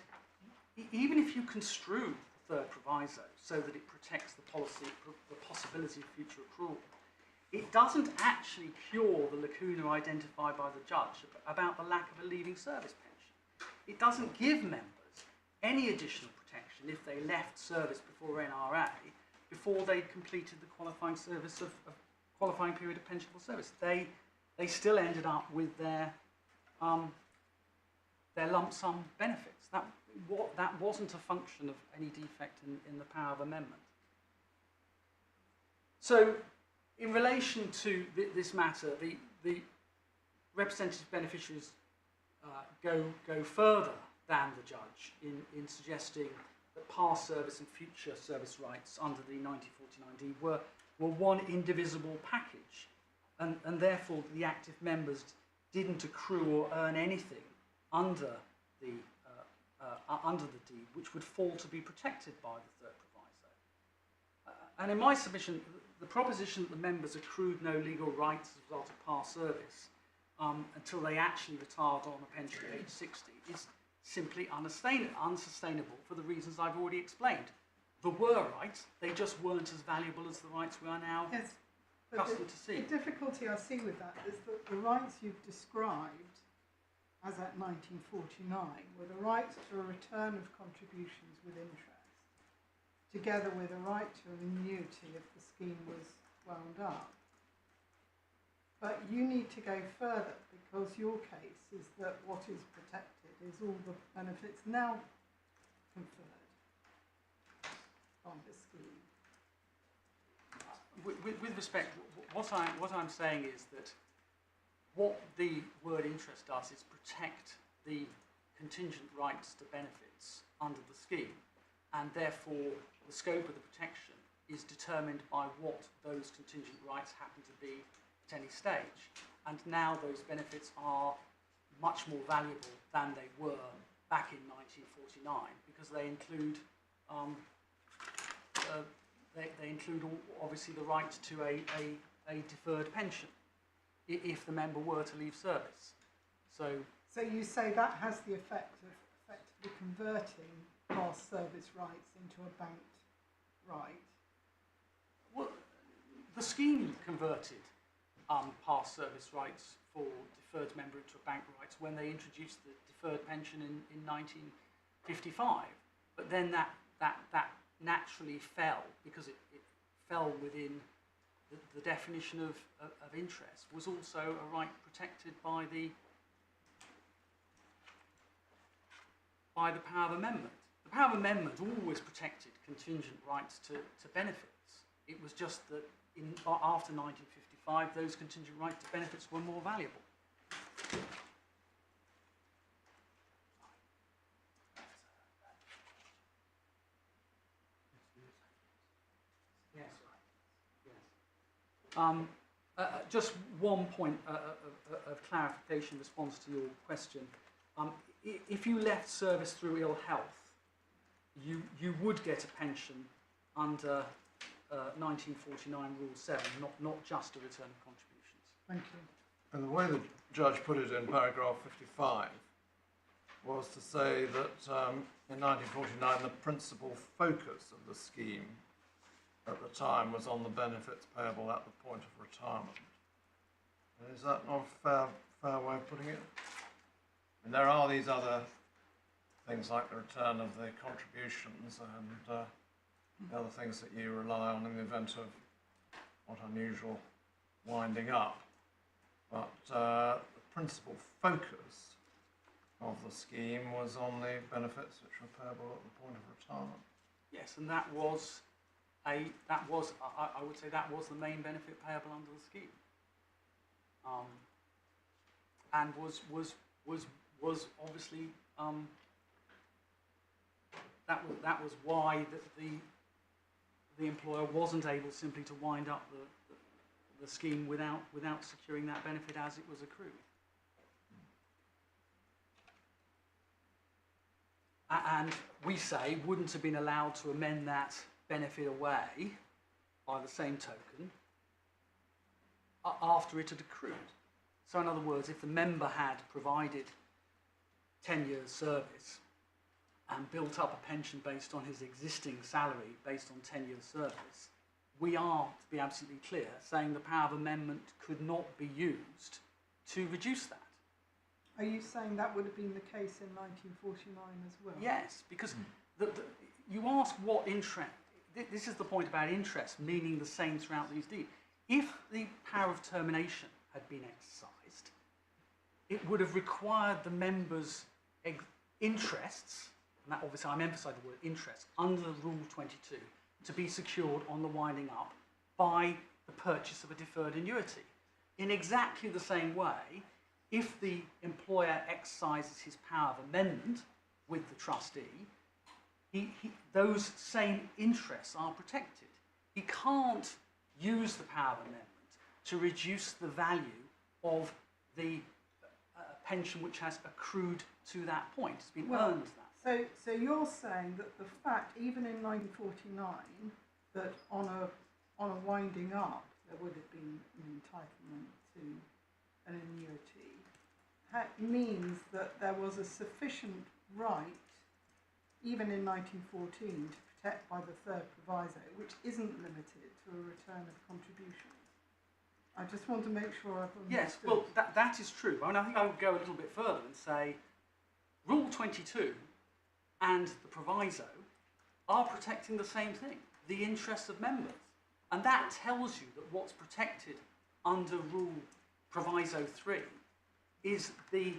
even if you construe the third proviso so that it protects the possibility of future accrual, it doesn't actually cure the lacuna identified by the judge about the lack of a leaving service pension. It doesn't give members any additional protection if they left service before NRA, before they'd completed the qualifying service of qualifying period of pensionable service. They still ended up with their lump sum benefits. That wasn't a function of any defect in the power of amendment. So, in relation to this matter, the representative beneficiaries go further than the judge in suggesting that past service and future service rights under the 1949D were one indivisible package, and therefore the active members didn't accrue or earn anything under the deed which would fall to be protected by the third proviso. And in my submission, the proposition that the members accrued no legal rights as a result of past service until they actually retired on a pension at age 60 is simply unsustainable for the reasons I've already explained. There were rights, they just weren't as valuable as the rights we are now accustomed to see. The difficulty I see with that is that the rights you've described, as at 1949, were the right to a return of contributions with interest, together with a right to an annuity if the scheme was wound up. But you need to go further, because your case is that what is protected is all the benefits now conferred on the scheme. With respect, what I'm saying is that what the word interest does is protect the contingent rights to benefits under the scheme, and therefore the scope of the protection is determined by what those contingent rights happen to be at any stage. And now those benefits are much more valuable than they were back in 1949, because they include obviously the right to a deferred pension if the member were to leave service. So you say that has the effect of effectively converting past service rights into a banked right? Well, the scheme converted past service rights for deferred member into a bank rights when they introduced the deferred pension in 1955. But then that naturally fell because it fell within the definition of interest was also a right protected by the power of amendment. The power of amendment always protected contingent rights to benefits. It was just that after 1955, those contingent rights to benefits were more valuable. Just one point of clarification in response to your question. If you left service through ill health, you would get a pension under 1949 Rule 7, not just a return of contributions. Thank you. And the way the judge put it in paragraph 55 was to say that in 1949 the principal focus of the scheme at the time was on the benefits payable at the point of retirement. Is that not a fair way of putting it? And there are these other things like the return of the contributions and the other things that you rely on in the event of what unusual winding up. But the principal focus of the scheme was on the benefits which were payable at the point of retirement. Yes, and that was I would say that was the main benefit payable under the scheme, and was obviously that was why the employer wasn't able simply to wind up the scheme without securing that benefit as it was accrued. And we say wouldn't have been allowed to amend that benefit away by the same token after it had accrued. So in other words, if the member had provided 10 years service and built up a pension based on his existing salary based on 10 years service, we are, to be absolutely clear, saying the power of amendment could not be used to reduce that. Are you saying that would have been the case in 1949 as well? Yes, because you ask what interest. This is the point about interest meaning the same throughout these deeds. If the power of termination had been exercised, it would have required the members' interests, and that obviously I'm emphasising the word interest, under Rule 22, to be secured on the winding up by the purchase of a deferred annuity. In exactly the same way, if the employer exercises his power of amendment with the trustee, those same interests are protected. He can't use the power of amendment to reduce the value of the pension which has accrued to that point. It's been earned that. So you're saying that the fact, even in 1949, that on a winding up there would have been an entitlement to an annuity, means that there was a sufficient right, even in 1914, to protect by the third proviso, which isn't limited to a return of contributions. I just want to make sure I've understood. Yes, well, that is true. I mean, I think I would go a little bit further and say Rule 22 and the proviso are protecting the same thing, the interests of members. And that tells you that what's protected under Rule Proviso 3 is the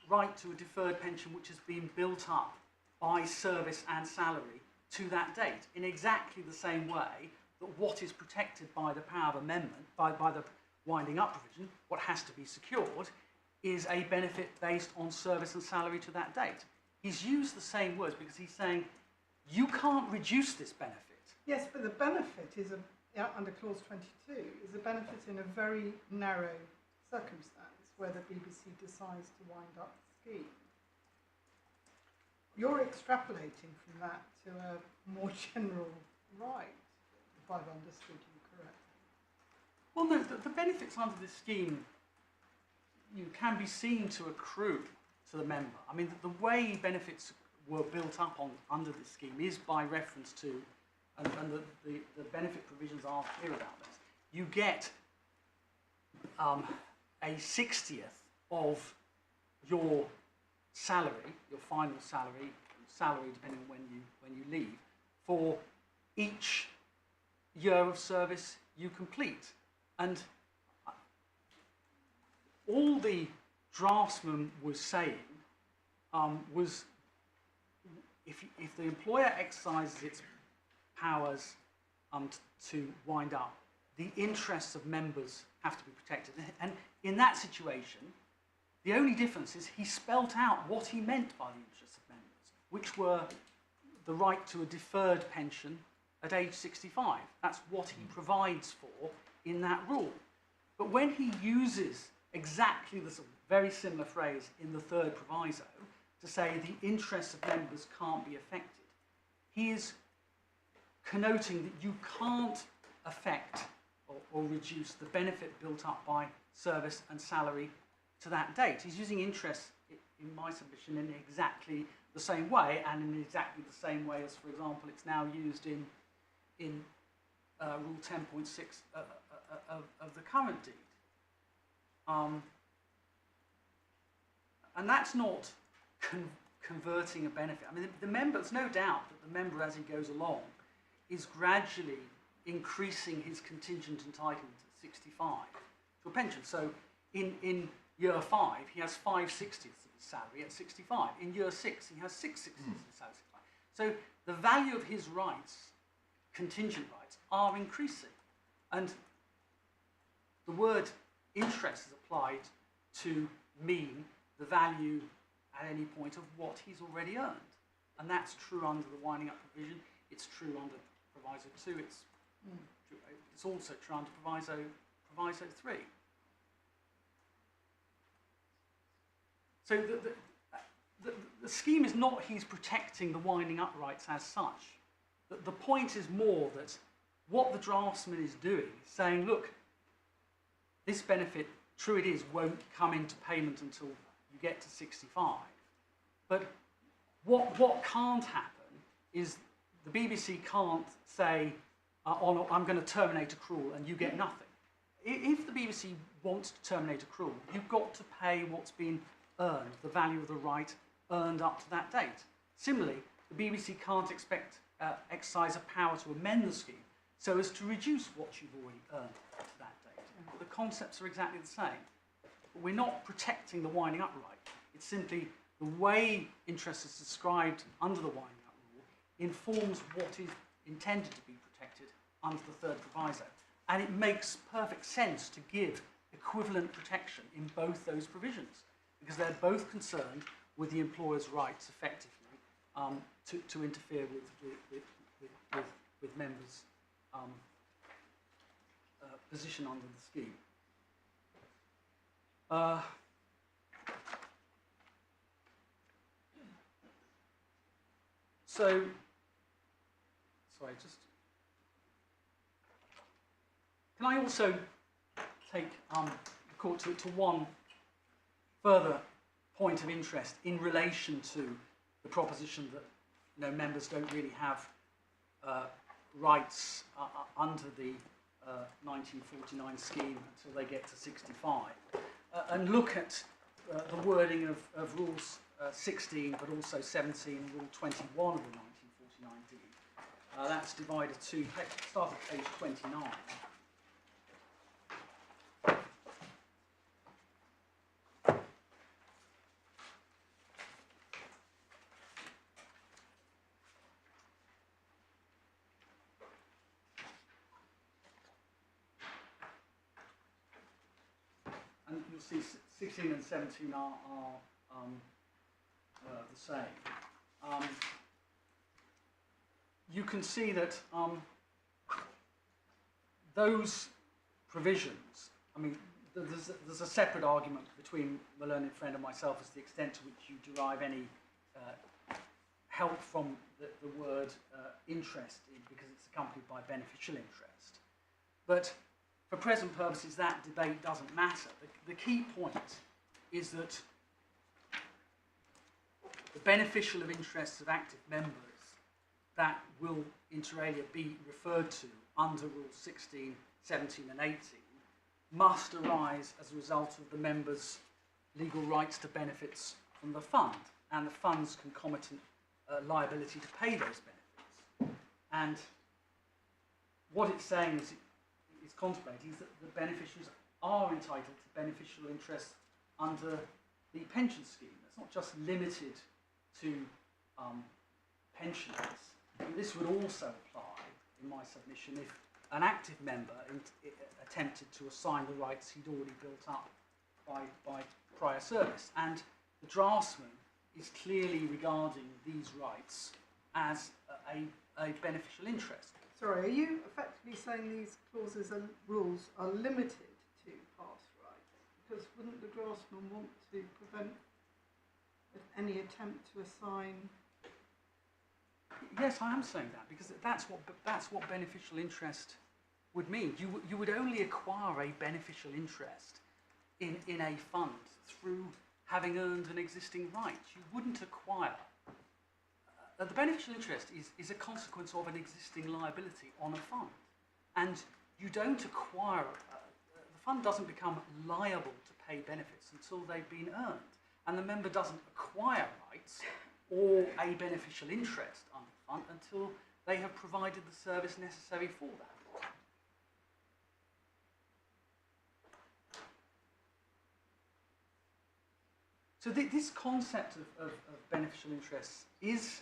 right to a deferred pension which has been built up by service and salary to that date, in exactly the same way that what is protected by the power of amendment, by the winding up provision, what has to be secured, is a benefit based on service and salary to that date. He's used the same words because he's saying, you can't reduce this benefit. Yes, but the benefit is, under Clause 22, is a benefit in a very narrow circumstance where the BBC decides to wind up the scheme. You're extrapolating from that to a more general right, if I've understood you correctly. Well, no, the benefits under this scheme can be seen to accrue to the member. I mean, the way benefits were built up under this scheme is by reference to, and the benefit provisions are clear about this. You get a 60th of your salary, your final salary depending on when you leave, for each year of service you complete. And all the draftsman was saying was if the employer exercises its powers to wind up, the interests of members have to be protected. And in that situation, the only difference is he spelt out what he meant by the interests of members, which were the right to a deferred pension at age 65. That's what he provides for in that rule. But when he uses exactly the very similar phrase in the third proviso to say the interests of members can't be affected, he is connoting that you can't affect or reduce the benefit built up by service and salary to that date. He's using interest, in my submission, in exactly the same way, and in exactly the same way as, for example, it's now used in Rule 10.6 of the current deed. And that's not converting a benefit. I mean, the member, there's no doubt that the member, as he goes along, is gradually increasing his contingent entitlement at 65 to a pension. So in year 5, he has 5/60 of his salary at 65. In year 6, he has 6/60 of his salary at 65. So the value of his rights, contingent rights, are increasing. And the word interest is applied to mean the value at any point of what he's already earned. And that's true under the winding up provision. It's true under Proviso 2. It's also true under Proviso 3. So the scheme is not he's protecting the winding up rights as such. The point is more that what the draftsman is doing is saying, look, this benefit, true it is, won't come into payment until you get to 65. But what can't happen is the BBC can't say, I'm going to terminate accrual and you get nothing. If the BBC wants to terminate accrual, you've got to pay what's been earned, the value of the right earned up to that date. Similarly, the BBC can't exercise a power to amend the scheme so as to reduce what you've already earned up to that date. But the concepts are exactly the same. But we're not protecting the winding up right. It's simply the way interest is described under the winding up rule informs what is intended to be protected under the third proviso. And it makes perfect sense to give equivalent protection in both those provisions, because they're both concerned with the employer's rights, effectively, to interfere with members' position under the scheme. Can I also take the court to one further point of interest in relation to the proposition that members don't really have rights under the 1949 scheme until they get to 65, and look at the wording of Rules 16 but also 17 and Rule 21 of the 1949 deed. That's divided to, start at page 29. And you'll see 16 and 17 are the same. You can see that those provisions, I mean, there's a separate argument between my learned friend and myself as to the extent to which you derive any help from the word interest, because it's accompanied by beneficial interest. But for present purposes, that debate doesn't matter. The key point is that the beneficial of interests of active members that will inter alia be referred to under Rules 16, 17 and 18 must arise as a result of the members' legal rights to benefits from the fund and the fund's concomitant liability to pay those benefits. And what it's saying is it's contemplating is that the beneficiaries are entitled to beneficial interest under the pension scheme. It's not just limited to pensioners. And this would also apply, in my submission, if an active member attempted to assign the rights he'd already built up by prior service. And the draftsman is clearly regarding these rights as a beneficial interest. Sorry, are you effectively saying these clauses and rules are limited to past rights? Because wouldn't the draftsman want to prevent any attempt to assign? Yes, I am saying that, because that's what beneficial interest would mean. You would only acquire a beneficial interest in a fund through having earned an existing right. You wouldn't acquire. The beneficial interest is a consequence of an existing liability on a fund. And you don't acquire, the fund doesn't become liable to pay benefits until they've been earned. And the member doesn't acquire rights or a beneficial interest on the fund until they have provided the service necessary for that. So this concept of beneficial interests is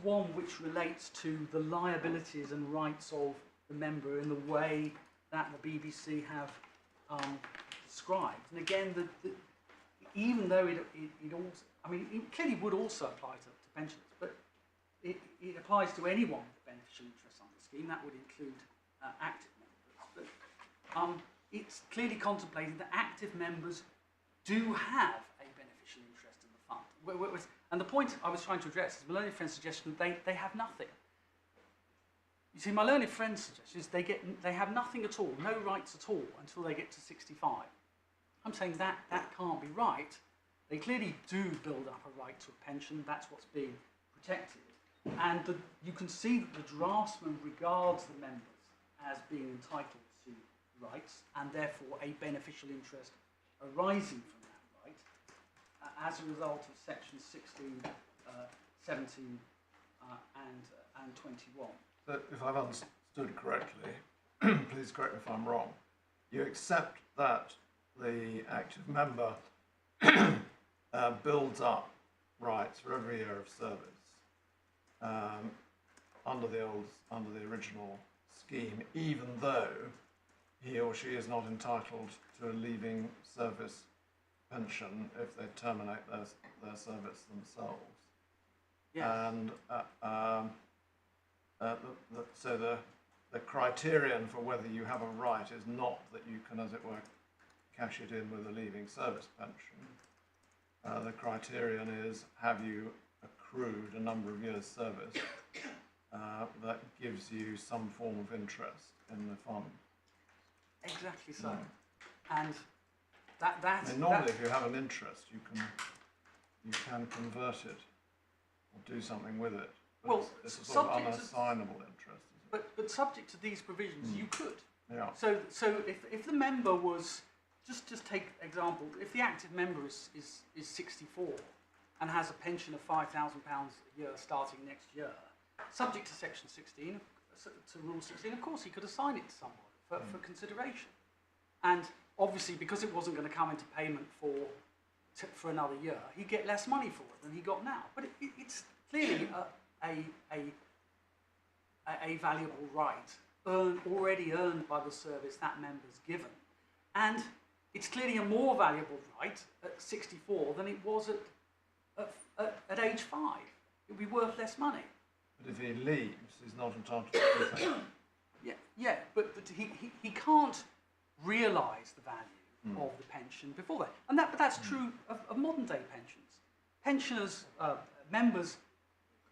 one which relates to the liabilities and rights of the member in the way that the BBC have described. And again, even though it also, I mean, it clearly would also apply to pensioners, but it applies to anyone with beneficial interest on the scheme. That would include active members. But it's clearly contemplated that active members do have a beneficial interest in the fund. And the point I was trying to address is my learned friend's suggestion that they have nothing. You see, my learned friend's suggestion is they have nothing at all, no rights at all, until they get to 65. I'm saying that can't be right. They clearly do build up a right to a pension. That's what's being protected. And you can see that the draftsman regards the members as being entitled to rights and therefore a beneficial interest arising from that right as a result of sections 16, 17 and 21. So if I've understood correctly, please correct me if I'm wrong, you accept that the active member builds up rights for every year of service under the original scheme, even though he or she is not entitled to a leaving service pension if they terminate their service themselves. Yes. And so the criterion for whether you have a right is not that you can, as it were, cash it in with a leaving service pension. The criterion is, have you accrued a number of years' service that gives you some form of interest in the fund? Exactly so. Mm. And that's... normally, if you have an interest, you can convert it or do something with it. But well, it's a sort of unassignable interest. But subject to these provisions, you could. Yeah. So if the member was... Just take example, if the active member is 64 and has a pension of £5,000 a year starting next year, subject to section 16, to rule 16, of course he could assign it to someone for consideration. And obviously, because it wasn't going to come into payment for another year, he'd get less money for it than he got now. But it's clearly a valuable right already earned by the service that member's given. And it's clearly a more valuable right at 64 than it was at age 5. It would be worth less money. But if he leaves, he's not entitled to anything. Yeah, but he can't realise the value of the pension before that. And that's true of modern day pensions. Pensioners, members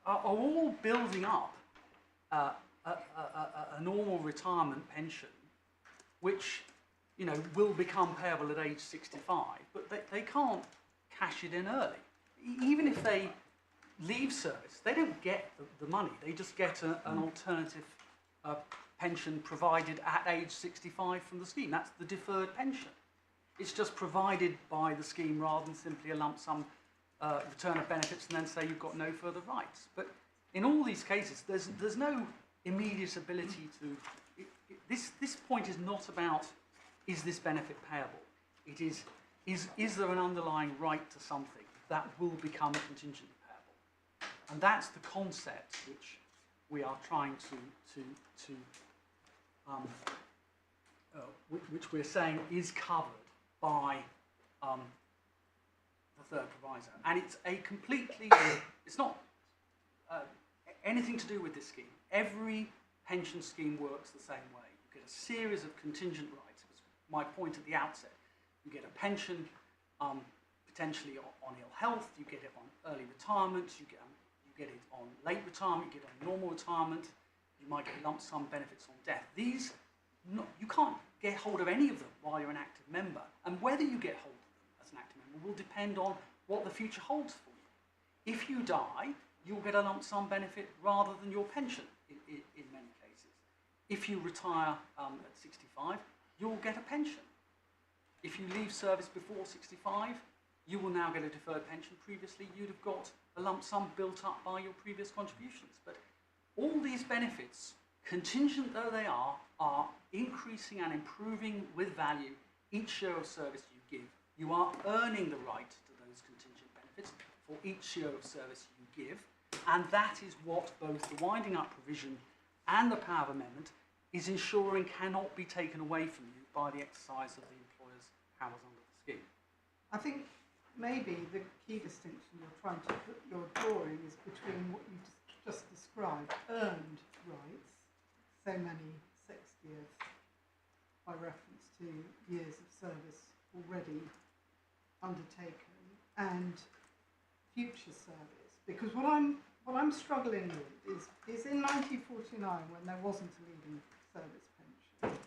are all building up a normal retirement pension, which will become payable at age 65, but they can't cash it in early. Even if they leave service, they don't get the money. They just get an alternative pension provided at age 65 from the scheme. That's the deferred pension. It's just provided by the scheme rather than simply a lump sum return of benefits and then say you've got no further rights. But in all these cases, there's no immediate ability to... This point is not about, is this benefit payable? It is there an underlying right to something that will become contingently payable? And that's the concept which we are trying which we're saying is covered by the third proviso. And it's a completely, it's not anything to do with this scheme. Every pension scheme works the same way. You get a series of contingent rights. It was my point at the outset. You get a pension potentially on ill health, you get it on early retirement, you get it on late retirement, you get it on normal retirement, you might get lump sum benefits on death. These, you can't get hold of any of them while you're an active member, and whether you get hold of them as an active member will depend on what the future holds for you. If you die, you'll get a lump sum benefit rather than your pension in many cases. If you retire at 65, you'll get a pension. If you leave service before 65, you will now get a deferred pension. Previously, you'd have got a lump sum built up by your previous contributions. But all these benefits, contingent though they are increasing and improving with value each year of service you give. You are earning the right to those contingent benefits for each year of service you give. And that is what both the winding up provision and the power of amendment is ensuring cannot be taken away from you by the exercise of the employer's powers under the scheme. I think maybe the key distinction you're drawing is between what you just described, earned rights, so many 60th, by reference to years of service already undertaken, and future service. Because what I'm struggling with is in 1949, when there wasn't a leaving service pension,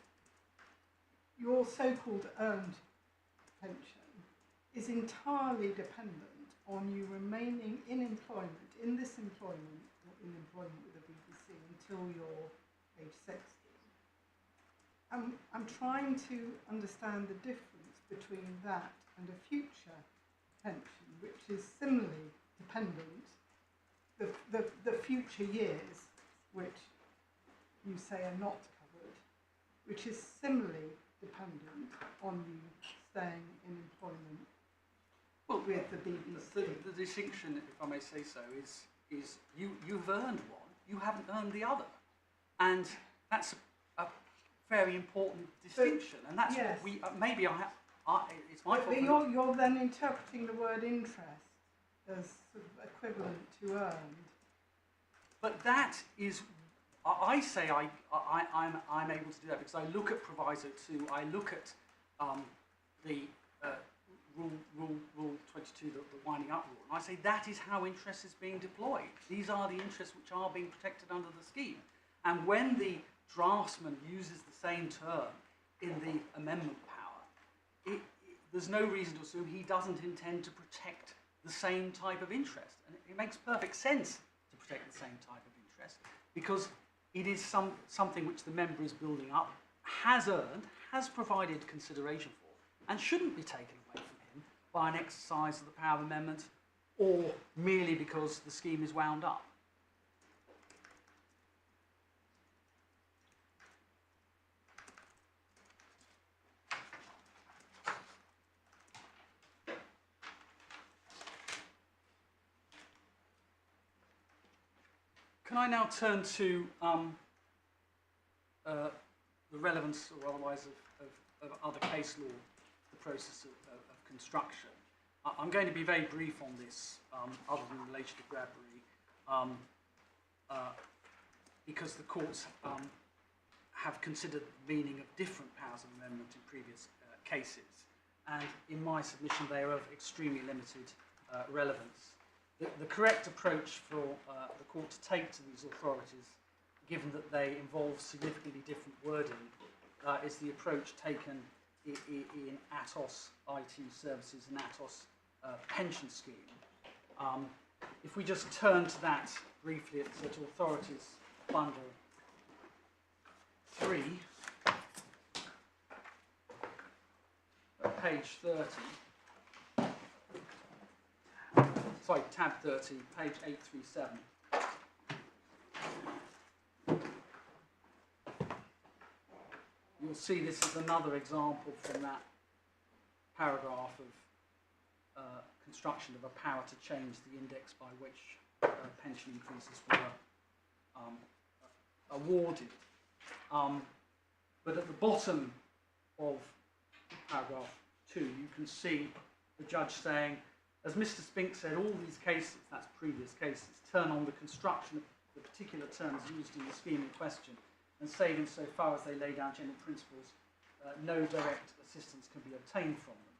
your so-called earned pension is entirely dependent on you remaining in employment, in this employment, or in employment with the BBC until you're age 60. I'm trying to understand the difference between that and a future pension, which is similarly dependent, the future years, which you say are not covered, which is similarly dependent on you staying in employment with the BBC. The distinction, if I may say so, is you've earned one, you haven't earned the other. And that's a very important distinction. And that's yes. what we, maybe it's my fault. But you're then interpreting the word interest as sort of equivalent to earned. But that is, I say I'm able to do that because I look at proviso 2, I look at the Rule 22, the winding up rule, and I say that is how interest is being deployed. These are the interests which are being protected under the scheme. And when the draftsman uses the same term in the amendment power, there's no reason to assume he doesn't intend to protect the same type of interest. And it makes perfect sense to protect the same type of interest because it is something which the member is building up, has earned, has provided consideration for, and shouldn't be taken away from him by an exercise of the power of amendment or merely because the scheme is wound up. Can I now turn to the relevance or otherwise of other case law, the process of construction? I'm going to be very brief on this, other than in relation to Bradbury, because the courts have considered the meaning of different powers of amendment in previous cases, and in my submission they are of extremely limited relevance. The correct approach for the court to take to these authorities, given that they involve significantly different wording, is the approach taken in ATOS IT services and ATOS pension scheme. If we just turn to that briefly, it's at Authorities Bundle 3, page 30. Sorry, tab 30, page 837. you'll see this is another example from that paragraph of construction of a power to change the index by which pension increases were awarded. But at the bottom of paragraph 2, you can see the judge saying, as Mr. Spink said, all these cases, that's previous cases, turn on the construction of the particular terms used in the scheme in question, and save insofar as they lay down general principles, no direct assistance can be obtained from them.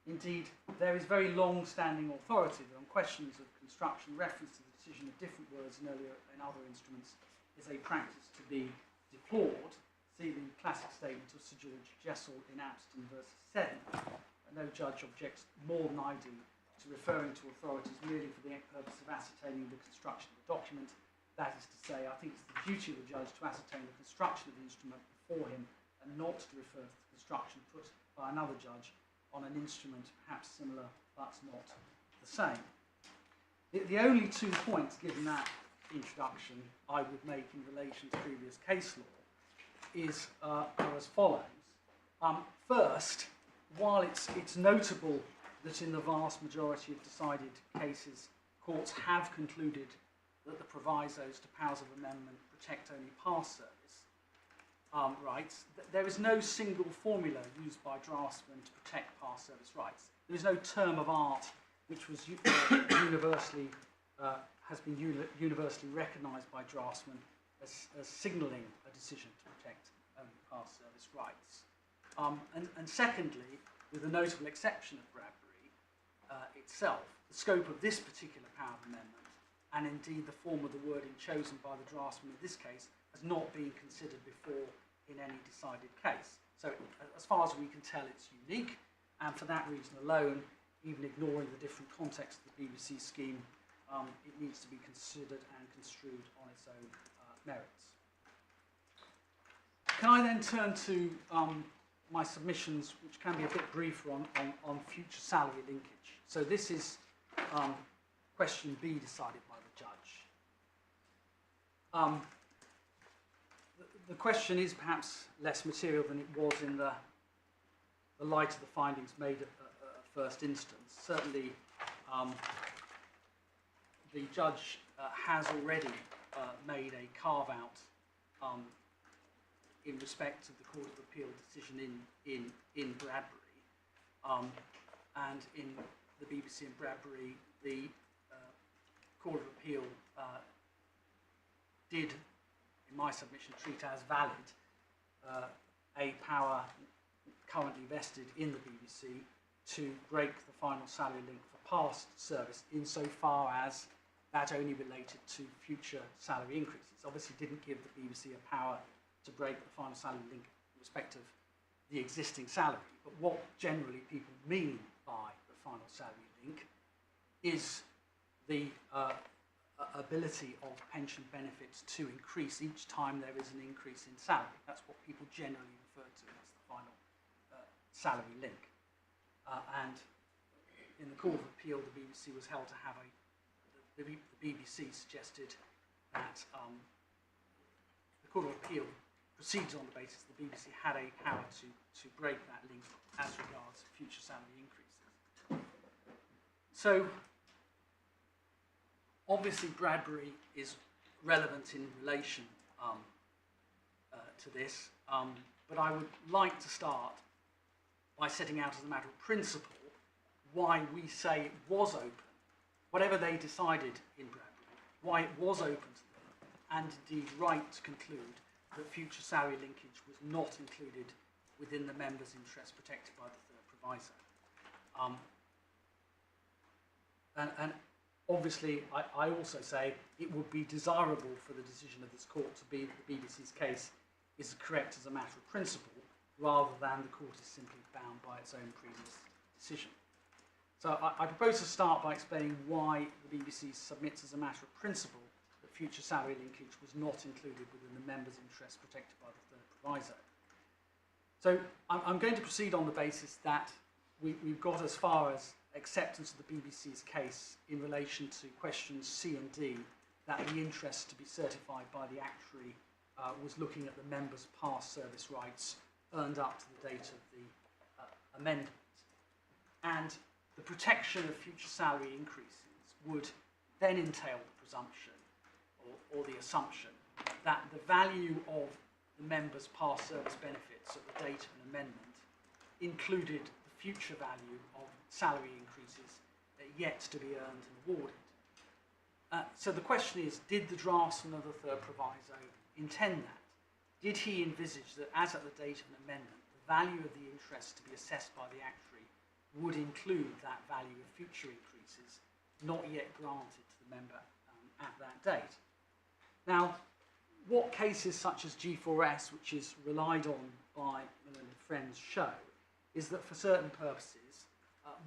Indeed, there is very long-standing authority that on questions of construction, reference to the decision of different words in earlier and other instruments is a practice to be deplored. See the classic statement of Sir George Jessel in Apston versus 7. No judge objects more than I do to referring to authorities merely for the purpose of ascertaining the construction of the document. That is to say, I think it's the duty of the judge to ascertain the construction of the instrument before him and not to refer to the construction put by another judge on an instrument perhaps similar but not the same. The only 2 points given that introduction I would make in relation to previous case law are as follows. First, while it's notable that in the vast majority of decided cases, courts have concluded that the provisos to powers of amendment protect only past service rights, there is no single formula used by draftsmen to protect past service rights. There is no term of art which was universally has been universally recognised by draftsmen as signalling a decision to protect only past service rights. And secondly, with the notable exception of Bradbury itself, the scope of this particular power of amendment, and indeed the form of the wording chosen by the draftsman in this case, has not been considered before in any decided case. So as far as we can tell, it's unique, and for that reason alone, even ignoring the different context of the BBC scheme, it needs to be considered and construed on its own merits. Can I then turn to my submissions, which can be a bit briefer on future salary linkage? So this is question B decided by the judge. The question is perhaps less material than it was in the light of the findings made at first instance. Certainly, the judge has already made a carve-out in respect of the Court of Appeal decision in Bradbury, and in the BBC and Bradbury, the Court of Appeal did, in my submission, treat as valid a power currently vested in the BBC to break the final salary link for past service insofar as that only related to future salary increases. Obviously didn't give the BBC a power to break the final salary link in respect of the existing salary, but what generally people mean by the final salary link is the ability of pension benefits to increase each time there is an increase in salary. That's what people generally refer to as the final salary link. And in the Court of Appeal, the BBC was held to have the BBC suggested that the Court of Appeal proceeds on the basis the BBC had a power to break that link as regards future salary increases. So, obviously Bradbury is relevant in relation to this, but I would like to start by setting out as a matter of principle why we say it was open, whatever they decided in Bradbury, why it was open to them, and indeed right to conclude that future salary linkage was not included within the members' interests protected by the third proviso. And obviously, I also say it would be desirable for the decision of this court to be that the BBC's case is correct as a matter of principle, rather than the court is simply bound by its own previous decision. So I propose to start by explaining why the BBC submits as a matter of principle that future salary linkage was not included within the members' interests protected by the third proviso. So I'm going to proceed on the basis that we've got as far as acceptance of the BBC's case in relation to questions C and D, that the interest to be certified by the actuary was looking at the members' past service rights earned up to the date of the amendment. And the protection of future salary increases would then entail the presumption or the assumption that the value of the member's past service benefits at the date of an amendment included the future value of salary increases yet to be earned and awarded. So the question is, did the draftsman of the third proviso intend that? Did he envisage that, as at the date of an amendment, the value of the interest to be assessed by the actuary would include that value of future increases not yet granted to the member at that date? Now, what cases such as G4S, which is relied on by learned friends, show is that for certain purposes,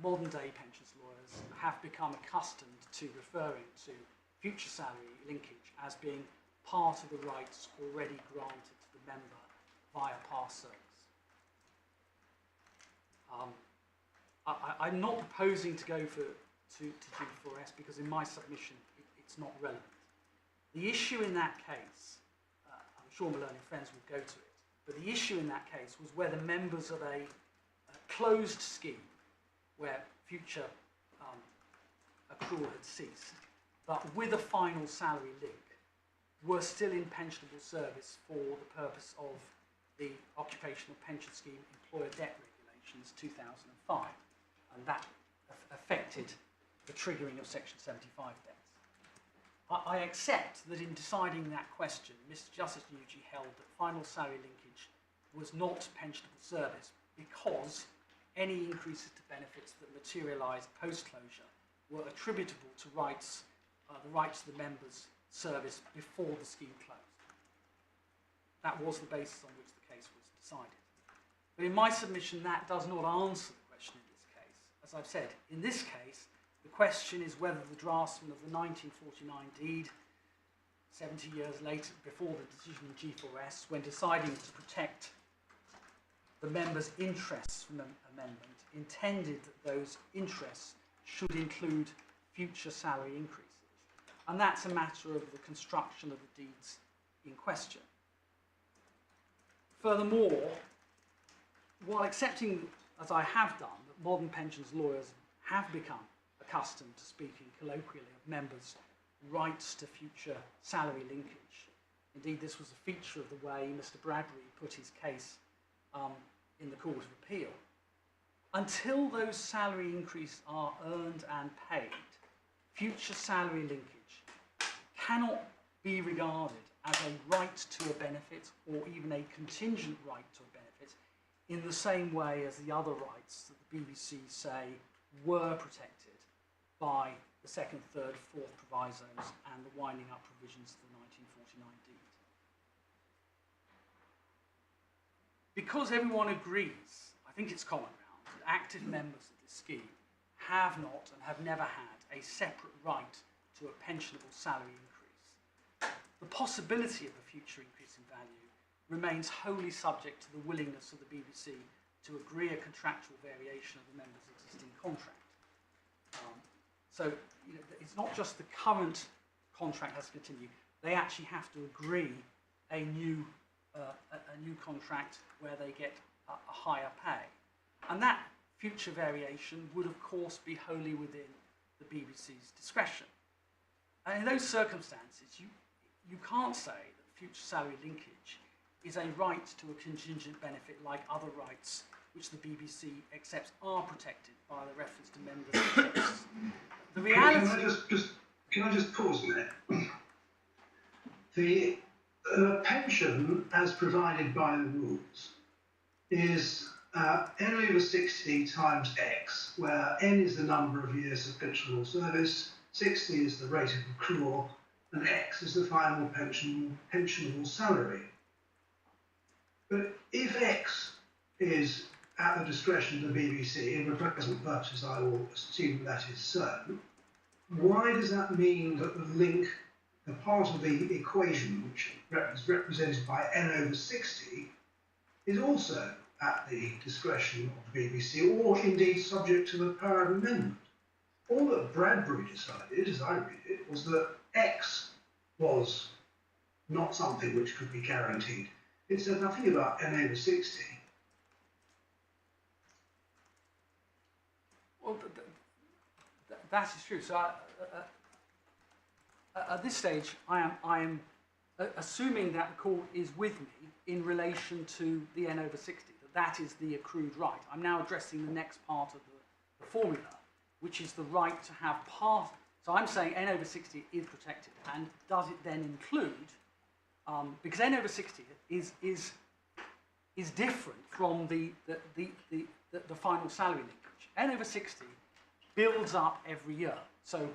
modern-day pensions lawyers have become accustomed to referring to future salary linkage as being part of the rights already granted to the member via past service. I'm not proposing to go to G4S because in my submission it's not relevant. The issue in that case, I'm sure my learned friends will go to it, but the issue in that case was whether members of a closed scheme where future accrual had ceased, but with a final salary link, were still in pensionable service for the purpose of the Occupational Pension Scheme Employer Debt Regulations 2005, and that affected the triggering of Section 75 debts. I accept that in deciding that question, Mr. Justice Nugent held that final salary linkage was not pensionable service because any increases to benefits that materialised post-closure were attributable to rights, the rights of the members' service before the scheme closed. That was the basis on which the case was decided. But in my submission, that does not answer the question in this case. As I've said, in this case, the question is whether the draftsman of the 1949 deed, 70 years later, before the decision in G4S, when deciding to protect the members' interests from an amendment, intended that those interests should include future salary increases. And that's a matter of the construction of the deeds in question. Furthermore, while accepting, as I have done, that modern pensions lawyers have become accustomed to speaking colloquially of members' rights to future salary linkage, indeed this was a feature of the way Mr. Bradbury put his case in the Court of Appeal, until those salary increases are earned and paid, future salary linkage cannot be regarded as a right to a benefit or even a contingent right to a benefit in the same way as the other rights that the BBC say were protected by the second, third, fourth provisos and the winding up provisions of the 1949 deed. Because everyone agrees, I think it's common ground, that active members of this scheme have not and have never had a separate right to a pensionable salary increase, the possibility of a future increase in value remains wholly subject to the willingness of the BBC to agree a contractual variation of the member's existing contract. So it's not just the current contract has to continue, they actually have to agree a new contract where they get a higher pay. And that future variation would of course be wholly within the BBC's discretion. And in those circumstances, you can't say that future salary linkage is a right to a contingent benefit like other rights which the BBC accepts are protected by the reference to members' interests. The reality... Can I just pause a minute? The pension, as provided by the rules, is n over 60 times x, where n is the number of years of pensionable service, 60 is the rate of accrual, and x is the final pensionable salary. But if x is at the discretion of the BBC, and for present purposes I will assume that is so, why does that mean that the link, the part of the equation which is represented by n over 60, is also at the discretion of the BBC, or indeed subject to the power of amendment? All that Bradbury decided, as I read it, was that x was not something which could be guaranteed. It said nothing about n over 60. Well, that is true. So at this stage, I am assuming that the court is with me in relation to the N over 60, that is the accrued right. I'm now addressing the next part of the formula, which is the right to have part. So I'm saying N over 60 is protected, and does it then include, because N over 60 is different from the final salary linkage. N over 60 builds up every year. So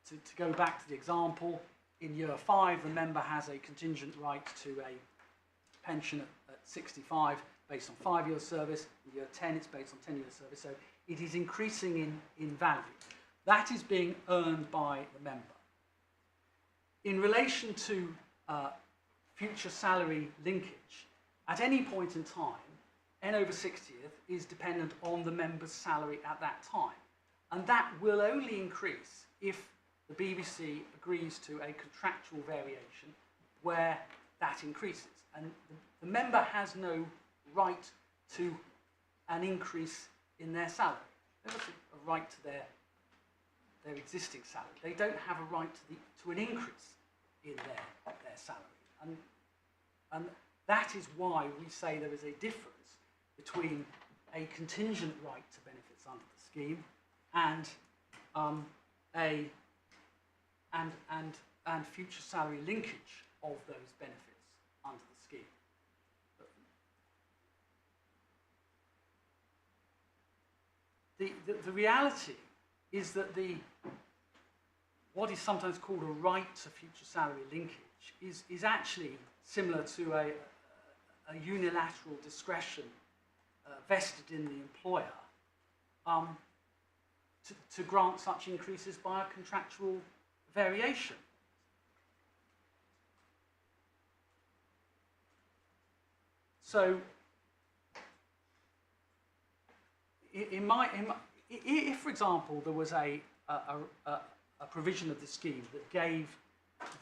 to go back to the example, in year 5, the member has a contingent right to a pension at 65 based on 5 years service. In year 10, it's based on 10 years service. So it is increasing in value. That is being earned by the member. In relation to future salary linkage, at any point in time, N over 60th is dependent on the member's salary at that time. And that will only increase if the BBC agrees to a contractual variation where that increases. And the member has no right to an increase in their salary. They have a right to their existing salary. They don't have a right to an increase in their salary. And that is why we say there is a difference between a contingent right to benefits under the scheme and future salary linkage of those benefits under the scheme. The reality is that what is sometimes called a right to future salary linkage is actually similar to a unilateral discretion vested in the employer to grant such increases by a contractual variation. So, if, for example, there was a provision of the scheme that gave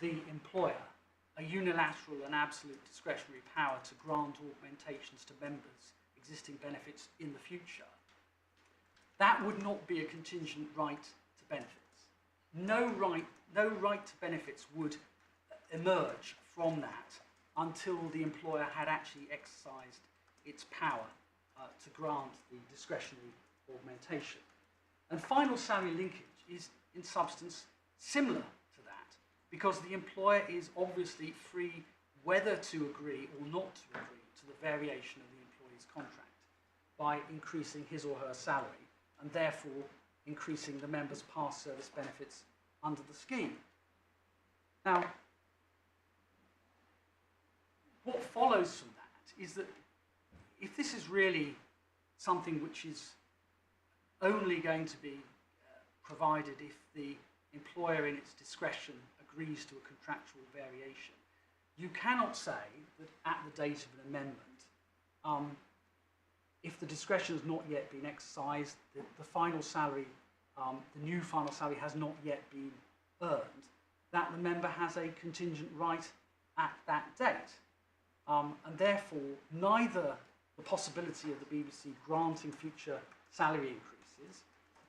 the employer a unilateral and absolute discretionary power to grant augmentations to members' existing benefits in the future, that would not be a contingent right to benefits. No right to benefits would emerge from that until the employer had actually exercised its power to grant the discretionary augmentation. And final salary linkage is, in substance, similar to that, because the employer is obviously free whether to agree or not to agree to the variation of the employee's contract by increasing his or her salary, and therefore increasing the member's past service benefits under the scheme. Now, what follows from that is that if this is really something which is only going to be provided if the employer in its discretion agrees to a contractual variation, you cannot say that at the date of an amendment, if the discretion has not yet been exercised, the final salary, the new final salary has not yet been earned, that the member has a contingent right at that date. And therefore, neither the possibility of the BBC granting future salary increases,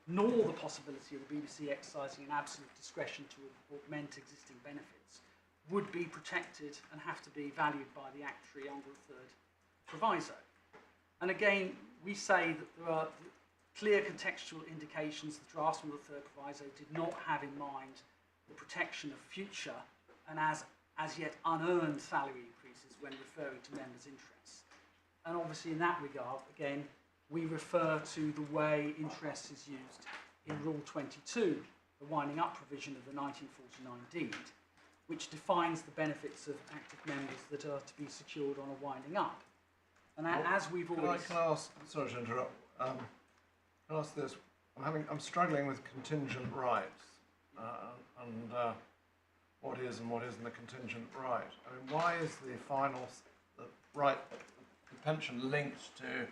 nor the possibility of the BBC exercising an absolute discretion to augment existing benefits would be protected and have to be valued by the actuary under the third proviso. And again, we say that there are clear contextual indications the draftsman of the third proviso did not have in mind the protection of future and as yet unearned salary increases when referring to members' interests. And obviously in that regard, again, we refer to the way interest is used in Rule 22, the winding up provision of the 1949 deed, which defines the benefits of active members that are to be secured on a winding up. And as we've already... Can I ask, sorry to interrupt, can I ask this? I'm struggling with contingent rights and what is and what isn't a contingent right. I mean, why is the right, the pension linked to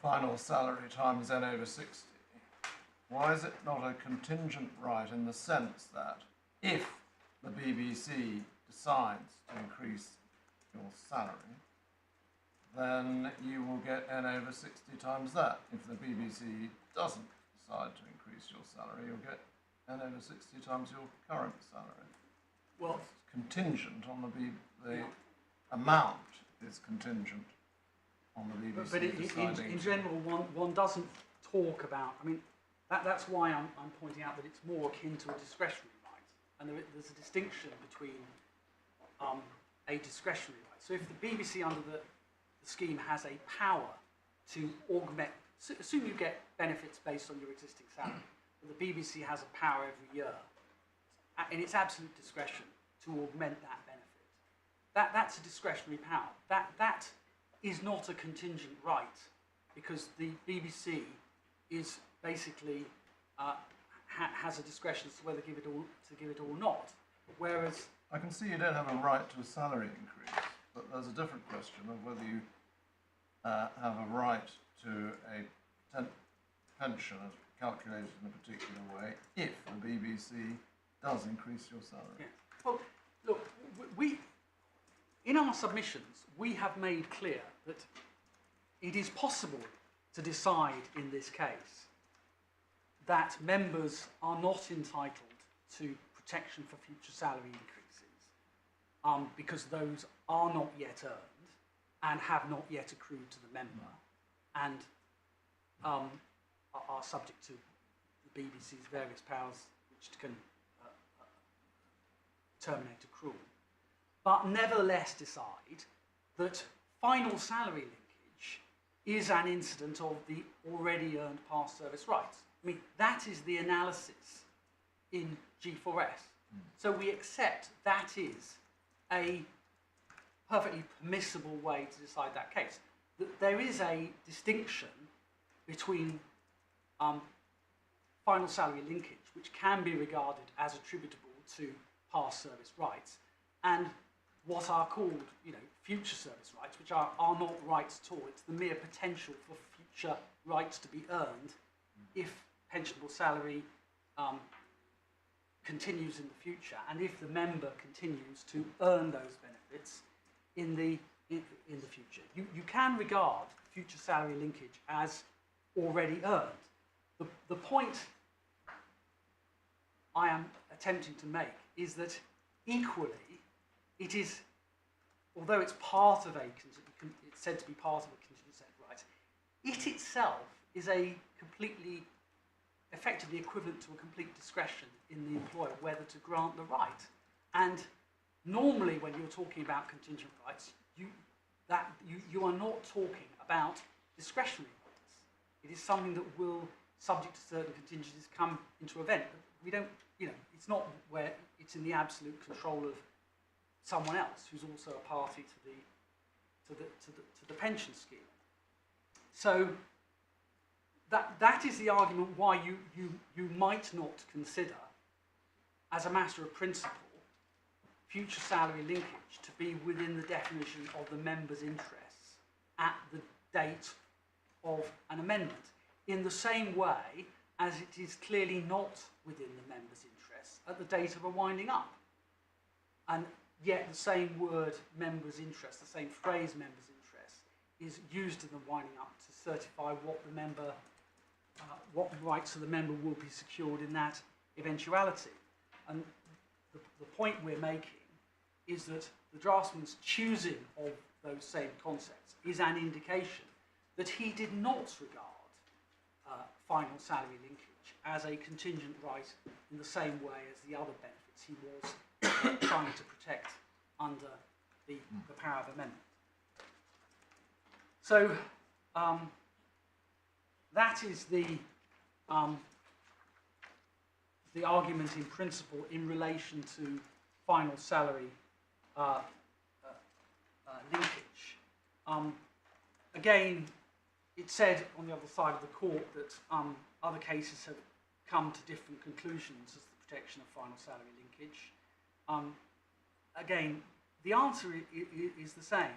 final salary times N over 60? Why is it not a contingent right in the sense that if the BBC decides to increase your salary, then you will get N over 60 times that. If the BBC doesn't decide to increase your salary, you'll get n over 60 times your current salary. Well, It's contingent on the amount is contingent on the BBC but deciding. in general, one doesn't talk about. I mean, that's why I'm pointing out that it's more akin to a discretionary right, and there's a distinction between a discretionary right. So if the BBC under the scheme has a power to augment, assume you get benefits based on your existing salary, but the BBC has a power every year, in its absolute discretion, to augment that benefit. That's a discretionary power. That is not a contingent right, because the BBC is basically has a discretion as to whether to give it or not. Whereas I can see you don't have a right to a salary increase, but there's a different question of whether you have a right to a pension calculated in a particular way if the BBC does increase your salary. yeah. Well, look, we in our submissions we have made clear that it is possible to decide in this case that members are not entitled to protection for future salary increases because those are not yet earned and have not yet accrued to the member and are subject to the BBC's various powers which can terminate accrual, but nevertheless decide that final salary linkage is an incident of the already earned past service rights. I mean, that is the analysis in G4S. So we accept that is a perfectly permissible way to decide that case. That there is a distinction between final salary linkage, which can be regarded as attributable to past service rights, and what are called, future service rights, which are not rights at all. It's the mere potential for future rights to be earned if pensionable salary continues in the future, and if the member continues to earn those benefits in the future. You can regard future salary linkage as already earned. The point I am attempting to make is that equally it is, although it's part of it's said to be part of a contingent set of rights, it itself is effectively equivalent to a complete discretion in the employer whether to grant the right. And normally when you're talking about contingent rights, you are not talking about discretionary rights. It is something that will, subject to certain contingencies, come into event. But we don't, it's not where it's in the absolute control of someone else who's also a party to the pension scheme. So that is the argument why you might not consider, as a matter of principle, future salary linkage to be within the definition of the member's interests at the date of an amendment, in the same way as it is clearly not within the member's interests at the date of a winding up. And yet the same word, member's interest, the same phrase, member's interest, is used in the winding up to certify what rights of the member will be secured in that eventuality. And the point we're making is that the draftsman's choosing of those same concepts is an indication that he did not regard final salary linkage as a contingent right in the same way as the other benefits he was trying to protect under the power of amendment. So that is the argument in principle in relation to final salary linkage. Again, it's said on the other side of the court that other cases have come to different conclusions as the protection of final salary linkage. Again, the answer is the same.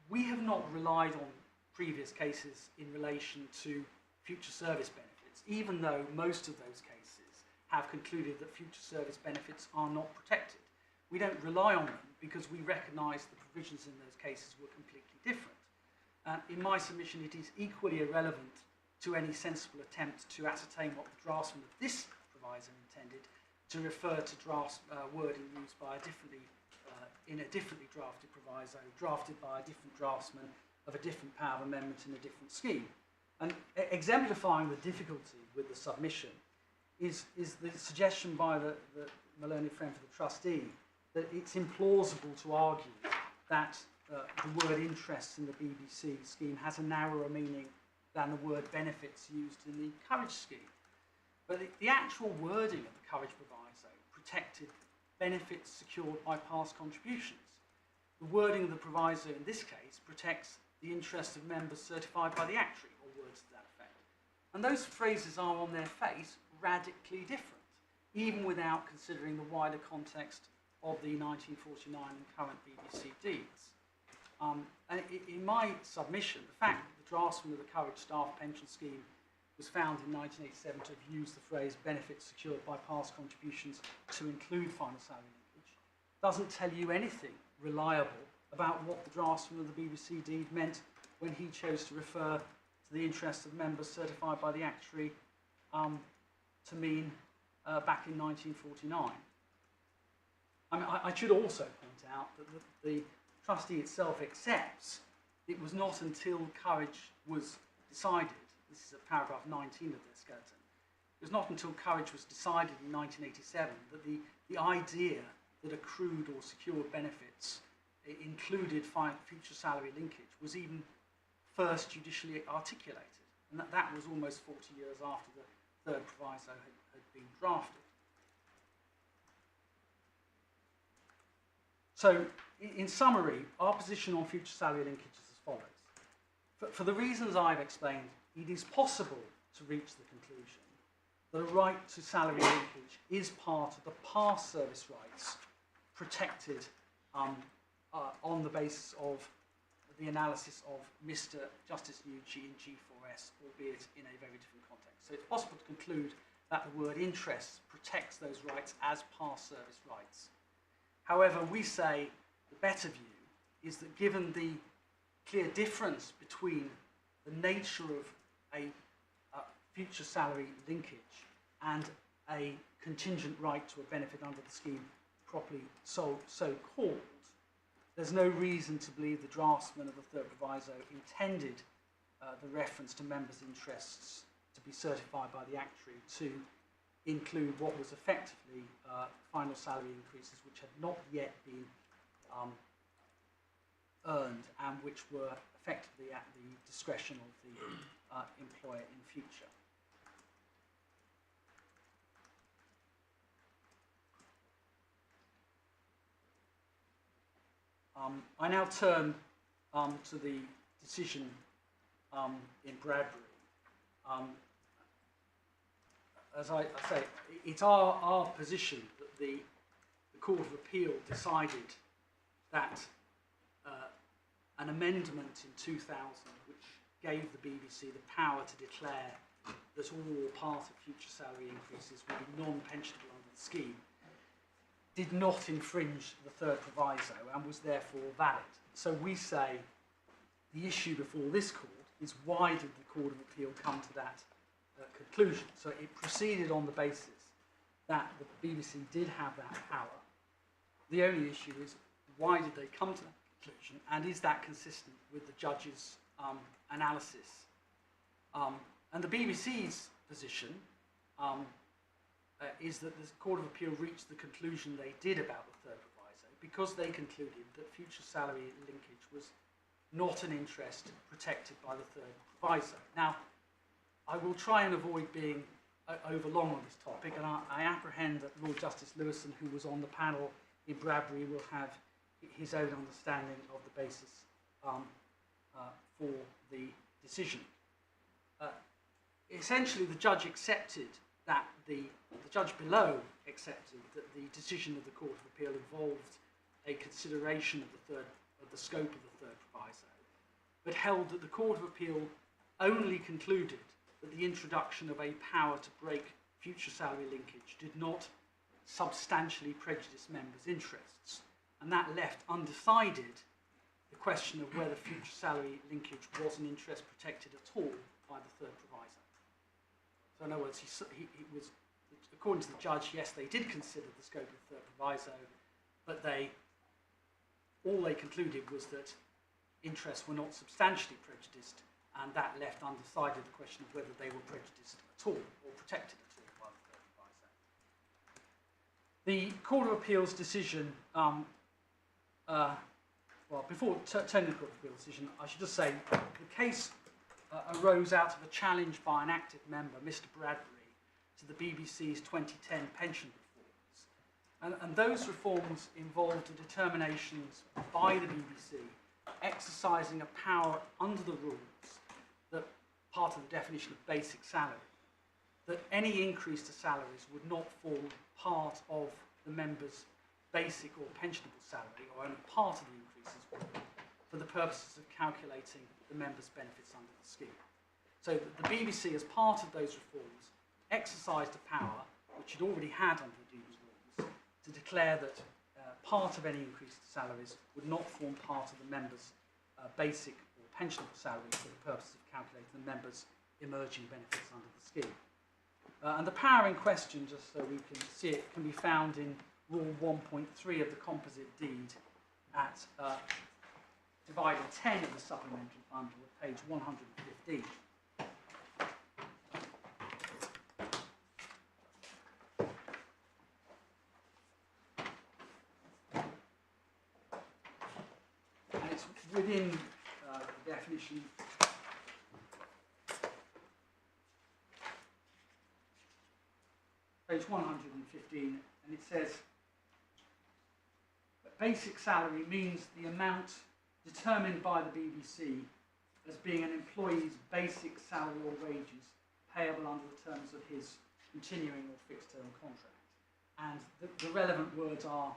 We have not relied on previous cases in relation to future service benefits, even though most of those cases have concluded that future service benefits are not protected. We don't rely on them because we recognise the provisions in those cases were completely different. In my submission, it is equally irrelevant to any sensible attempt to ascertain what the draftsman of this proviso intended to refer to wording used by in a differently drafted proviso, drafted by a different draftsman of a different power of amendment in a different scheme. And exemplifying the difficulty with the submission is the suggestion by the learned friend for the trustee that it's implausible to argue that the word interests in the BBC scheme has a narrower meaning than the word benefits used in the Courage scheme. But the actual wording of the Courage proviso protected benefits secured by past contributions. The wording of the proviso in this case protects the interests of members certified by the actuary, or words to that effect. And those phrases are on their face radically different, even without considering the wider context of the 1949 and current BBC deeds. And in my submission, the fact that the draftsman of the Courage Staff Pension Scheme was found in 1987 to have used the phrase benefits secured by past contributions to include final salary linkage doesn't tell you anything reliable about what the draftsman of the BBC deed meant when he chose to refer to the interests of members certified by the actuary to mean back in 1949. I mean, I should also point out that the trustee itself accepts it was not until Courage was decided, this is at paragraph 19 of their skeleton, it was not until Courage was decided in 1987 that the idea that accrued or secured benefits included future salary linkage was even first judicially articulated. And that was almost 40 years after the third proviso had been drafted. So, in summary, our position on future salary linkage is as follows. For the reasons I've explained, it is possible to reach the conclusion that a right to salary linkage is part of the past service rights protected on the basis of the analysis of Mr. Justice Nucci in G4S, albeit in a very different context. So it's possible to conclude that the word interests protects those rights as past service rights. However, we say the better view is that given the clear difference between the nature of a future salary linkage and a contingent right to a benefit under the scheme properly so called, there's no reason to believe the draftsman of the third proviso intended the reference to members' interests to be certified by the actuary to include what was effectively final salary increases which had not yet been earned and which were effectively at the discretion of the employer in future. I now turn to the decision in Bradbury. As I say, it's our position that the Court of Appeal decided that an amendment in 2000, which gave the BBC the power to declare that all or part of future salary increases would be non-pensionable under the scheme, did not infringe the third proviso and was therefore valid. So we say the issue before this court is why did the Court of Appeal come to that conclusion? So it proceeded on the basis that the BBC did have that power. The only issue is why did they come to that conclusion, and is that consistent with the judge's analysis? And the BBC's position is that the Court of Appeal reached the conclusion they did about the third proviso because they concluded that future salary linkage was not an interest protected by the third proviso. Now, I will try and avoid being overlong on this topic, and I apprehend that Lord Justice Lewison, who was on the panel in Bradbury, will have his own understanding of the basis for the decision. Essentially, the judge accepted that the judge below accepted that the decision of the Court of Appeal involved a consideration of the scope of the third proviso, but held that the Court of Appeal only concluded that the introduction of a power to break future salary linkage did not substantially prejudice members' interests, and that left undecided the question of whether future salary linkage was an interest protected at all by the third proviso. So in other words, he was, according to the judge, yes, they did consider the scope of the third proviso, but all they concluded was that interests were not substantially prejudiced, and that left undecided the question of whether they were prejudiced at all or protected at all by the third proviso. The Court of Appeal's decision, well, before turning to the Court of Appeal's decision, I should just say the case arose out of a challenge by an active member, Mr. Bradbury, to the BBC's 2010 pension reforms. And those reforms involved the determinations by the BBC exercising a power under the rules, that part of the definition of basic salary, that any increase to salaries would not form part of the member's basic or pensionable salary, or only part of the increases for the purposes of calculating the member's benefits under the scheme. So the BBC, as part of those reforms, exercised a power, which it already had under the Dues rules, to declare that part of any increase to salaries would not form part of the member's basic or pensionable salary for the purpose of calculating the member's emerging benefits under the scheme. And the power in question, just so we can see it, can be found in Rule 1.3 of the Composite Deed at Divider 10 of the Supplementary Bundle at page 115. And it's within the definition page 115, and it says that basic salary means the amount determined by the BBC as being an employee's basic salary or wages payable under the terms of his continuing or fixed term contract. And the relevant words are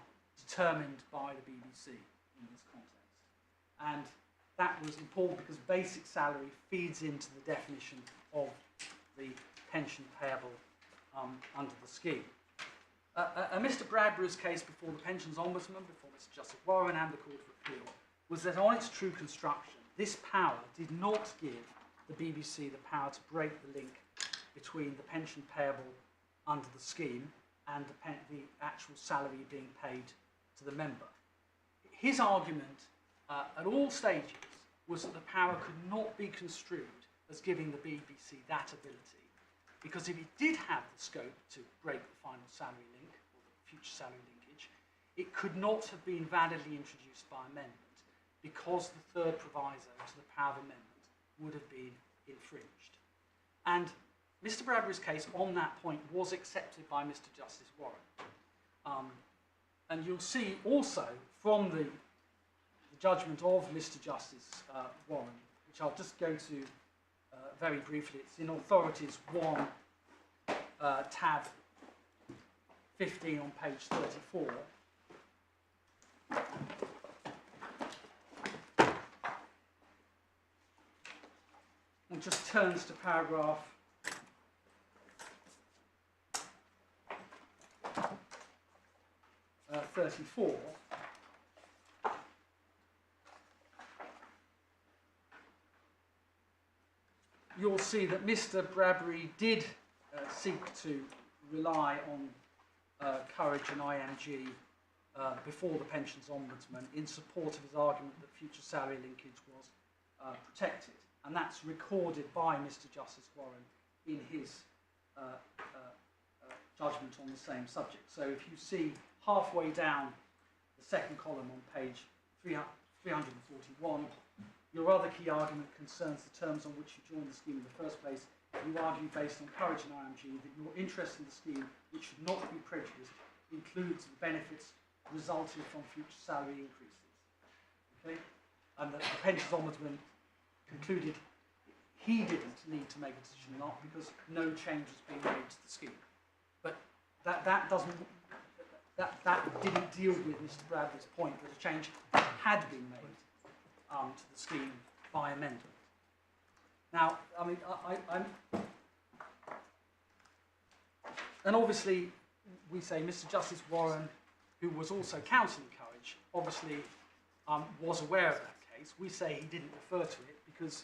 determined by the BBC in this context. And that was important because basic salary feeds into the definition of the pension payable under the scheme. Mr. Bradbury's case before the Pensions Ombudsman, before Mr. Justice Warren and the Court of Appeal, was that on its true construction, this power did not give the BBC the power to break the link between the pension payable under the scheme and the actual salary being paid to the member. His argument at all stages was that the power could not be construed as giving the BBC that ability, because if it did have the scope to break the final salary link, or the future salary linkage, it could not have been validly introduced by amendment, because the third proviso to the power of amendment would have been infringed. And Mr. Bradbury's case on that point was accepted by Mr. Justice Warren. And you'll see also from the judgment of Mr. Justice Warren, which I'll just go to very briefly. It's in Authorities 1, tab 15 on page 34. And just turns to paragraph 34. You'll see that Mr. Bradbury did seek to rely on Courage and IMG before the Pensions Ombudsman in support of his argument that future salary linkage was protected. And that's recorded by Mr. Justice Warren in his judgment on the same subject. So if you see halfway down the second column on page 341, your other key argument concerns the terms on which you joined the scheme in the first place. You argue, based on Courage and IMG, that your interest in the scheme, which should not be prejudiced, includes the benefits resulting from future salary increases. Okay? And that the Pensions Ombudsman concluded he didn't need to make a decision, not because no change was being made to the scheme. But that didn't deal with Mr. Bradbury's point that a change had been made to the scheme by amendment. Now, I mean, and obviously, we say Mr. Justice Warren, who was also counselling Courage, obviously was aware of that case. We say he didn't refer to it because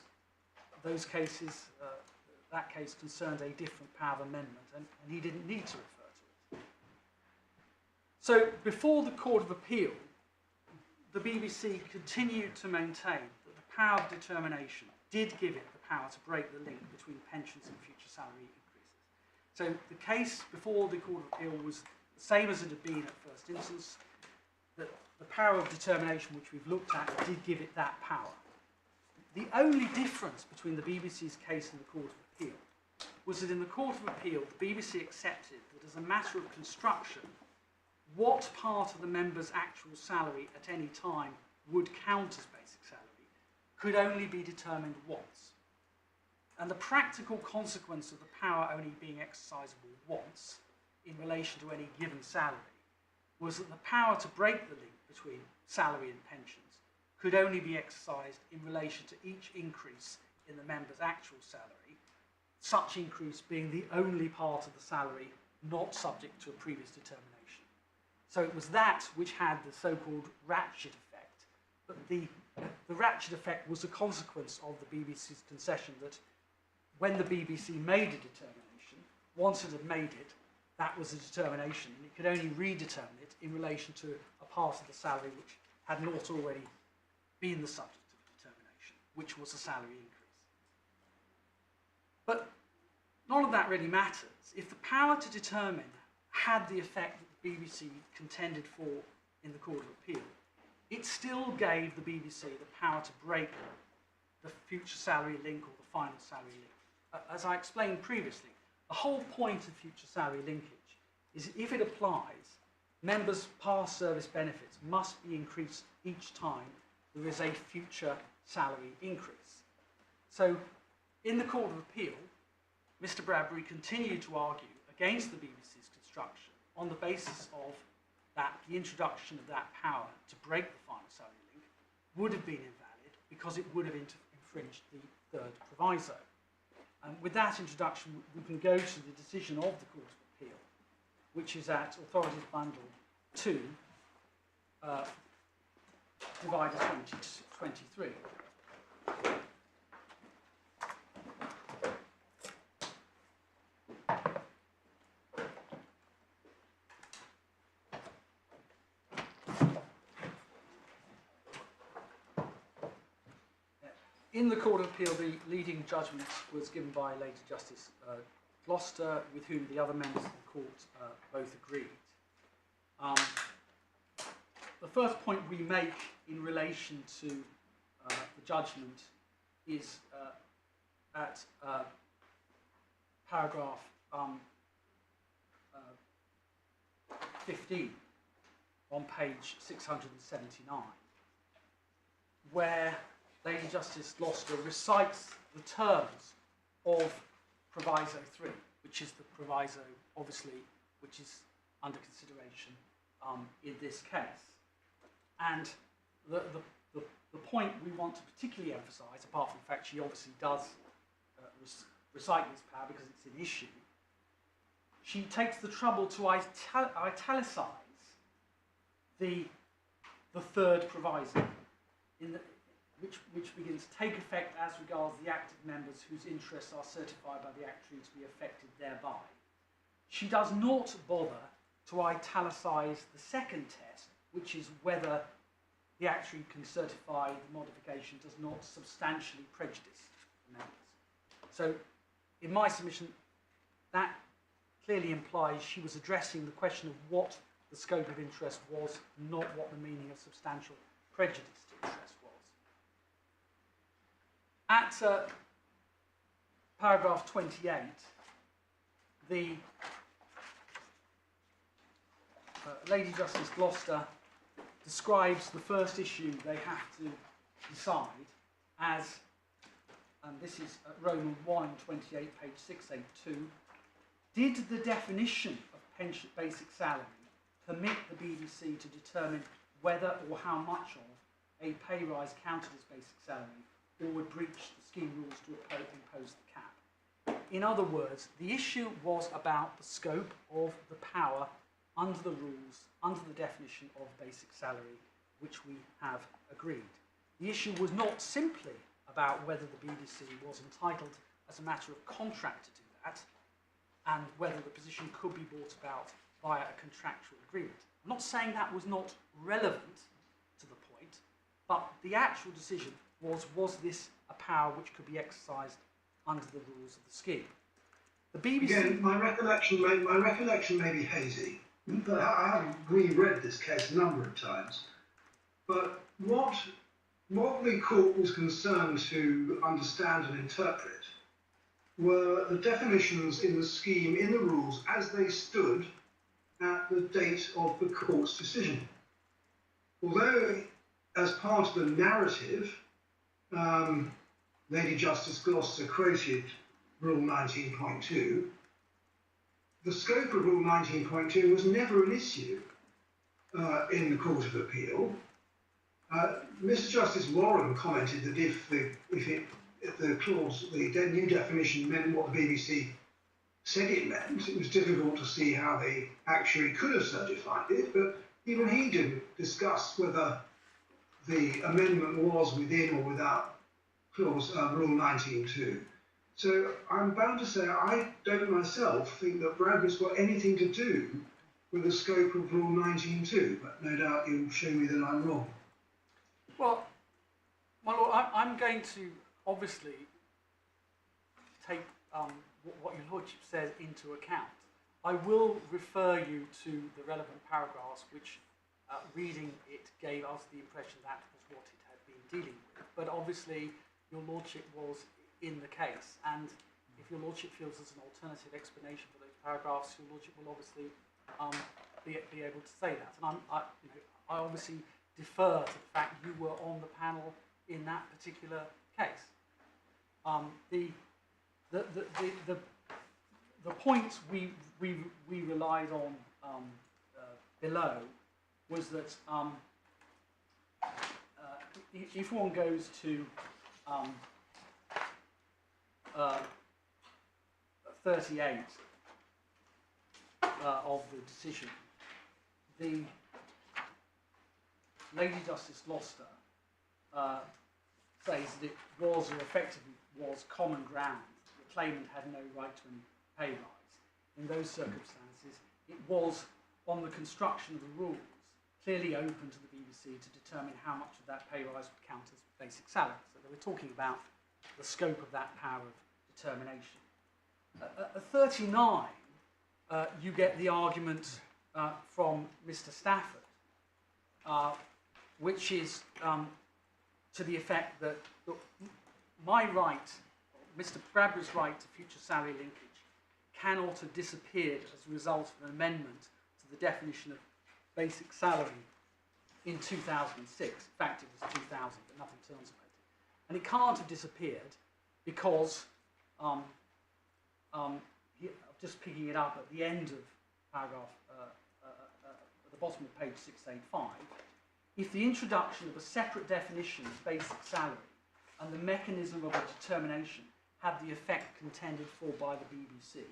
those cases, that case concerned a different power of amendment, and he didn't need to refer to it. So before the Court of Appeal, the BBC continued to maintain that the power of determination did give it the power to break the link between pensions and future salary increases. So the case before the Court of Appeal was the same as it had been at first instance, that the power of determination which we've looked at did give it that power. The only difference between the BBC's case and the Court of Appeal was that in the Court of Appeal, the BBC accepted that as a matter of construction, what part of the member's actual salary at any time would count as basic salary could only be determined once. And the practical consequence of the power only being exercisable once in relation to any given salary was that the power to break the link between salary and pensions could only be exercised in relation to each increase in the member's actual salary, such increase being the only part of the salary not subject to a previous determination. So it was that which had the so-called ratchet effect, but the ratchet effect was a consequence of the BBC's concession that when the BBC made a determination, once it had made it, that was a determination, and it could only redetermine it in relation to a part of the salary which had not already been the subject of determination, which was a salary increase. But none of that really matters. If the power to determine had the effect that the BBC contended for in the Court of Appeal, it still gave the BBC the power to break the future salary link or the final salary link. As I explained previously, the whole point of future salary linkage is if it applies, members' past service benefits must be increased each time there is a future salary increase. So in the Court of Appeal, Mr. Bradbury continued to argue against the BBC's construction on the basis of that the introduction of that power to break the final salary link would have been invalid because it would have infringed the third proviso. And with that introduction, we can go to the decision of the Court of Appeal, which is at Authorities Bundle 2, divided 23. In the Court of Appeal, the leading judgment was given by Lady Justice Gloucester, with whom the other members of the Court both agreed. The first point we make in relation to the judgment is at paragraph 15 on page 679, where Lady Justice Gloucester recites the terms of Proviso 3, which is the proviso, obviously, which is under consideration in this case. And the point we want to particularly emphasise, apart from the fact she obviously does recite this power because it's an issue, she takes the trouble to italicise the third proviso, which begins, take effect as regards the active members whose interests are certified by the actuary to be affected thereby. She does not bother to italicize the second test, which is whether the actuary can certify the modification does not substantially prejudice the members. So, in my submission, that clearly implies she was addressing the question of what the scope of interest was, not what the meaning of substantial prejudice to interest was. At paragraph 28, the Lady Justice Gloucester describes the first issue they have to decide as, and this is Roman 128, page 682, did the definition of pension basic salary permit the BBC to determine whether or how much of a pay rise counted as basic salary or would breach the scheme rules to impose the cap? In other words, the issue was about the scope of the power under the rules, under the definition of basic salary, which we have agreed. The issue was not simply about whether the BBC was entitled as a matter of contract to do that, and whether the position could be brought about via a contractual agreement. I'm not saying that was not relevant to the point, but the actual decision was this a power which could be exercised under the rules of the scheme? The BBC... Again, my recollection may be hazy, but I have reread this case a number of times. But what the court was concerned to understand and interpret were the definitions in the scheme, in the rules, as they stood at the date of the court's decision. Although, as part of the narrative, Lady Justice Gloucester quoted Rule 19.2, the scope of Rule 19.2 was never an issue in the Court of Appeal. Mr. Justice Warren commented that if the clause, the new definition meant what the BBC said it meant, it was difficult to see how they actually could have so defined it, but even he didn't discuss whether the amendment was within or without clause Rule 19.2. So I'm bound to say I don't myself think that Bradbury's got anything to do with the scope of Rule 19.2, but no doubt you'll show me that I'm wrong. Well, my lord, I'm going to obviously take what your lordship says into account. I will refer you to the relevant paragraphs, which reading it gave us the impression that was what it had been dealing with. But obviously, your lordship was in the case, and if your lordship feels there's an alternative explanation for those paragraphs, your lordship will obviously be able to say that. And I obviously defer to the fact you were on the panel in that particular case. The point we relied on below was that if one goes to 38 of the decision, the Lady Justice Gloucester says that it was, or effectively was, common ground. The claimant had no right to any pay rise. In those circumstances, it was, on the construction of the rules, clearly open to the BBC to determine how much of that pay rise would count as basic salary. So they were talking about the scope of that power of determination. At 39, you get the argument from Mr. Stafford, which is to the effect that look, my right, Mr. Bradbury's right to future salary linkage cannot have disappeared as a result of an amendment to the definition of basic salary in 2006. In fact, it was 2000, but nothing turns about it. And it can't have disappeared because, just picking it up at the end of paragraph, at the bottom of page 685, if the introduction of a separate definition of basic salary and the mechanism of a determination had the effect contended for by the BBC,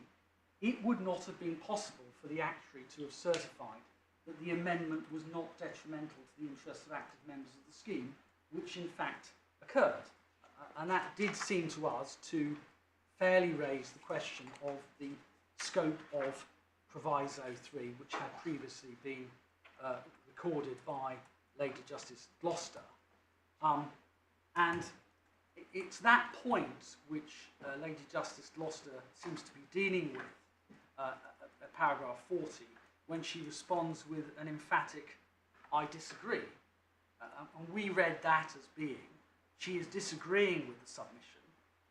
it would not have been possible for the actuary to have certified that the amendment was not detrimental to the interests of active members of the scheme, which in fact occurred. And that did seem to us to fairly raise the question of the scope of Proviso 3, which had previously been recorded by Lady Justice Gloucester. And it's that point which Lady Justice Gloucester seems to be dealing with at paragraph 40, when she responds with an emphatic, "I disagree." And we read that as being, she is disagreeing with the submission,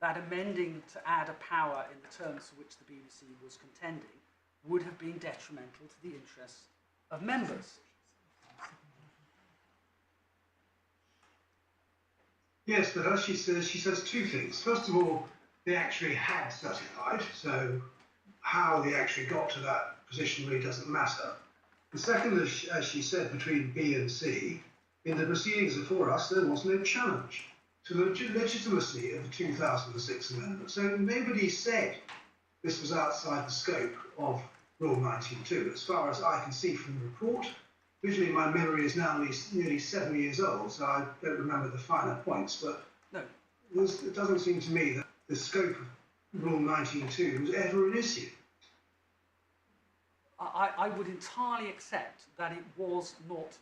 that amending to add a power in the terms for which the BBC was contending would have been detrimental to the interests of members. Yes, but as she says two things. First of all, they actually had certified, so how they actually got to that position really doesn't matter. The second, as she said, between B and C, in the proceedings before us, there was no challenge to the legitimacy of the 2006 amendment. So nobody said this was outside the scope of Rule 19.2. As far as I can see from the report, visually my memory is now nearly 7 years old, so I don't remember the finer points, but no. it doesn't seem to me that the scope of Rule 19.2 was ever an issue. I would entirely accept that it was not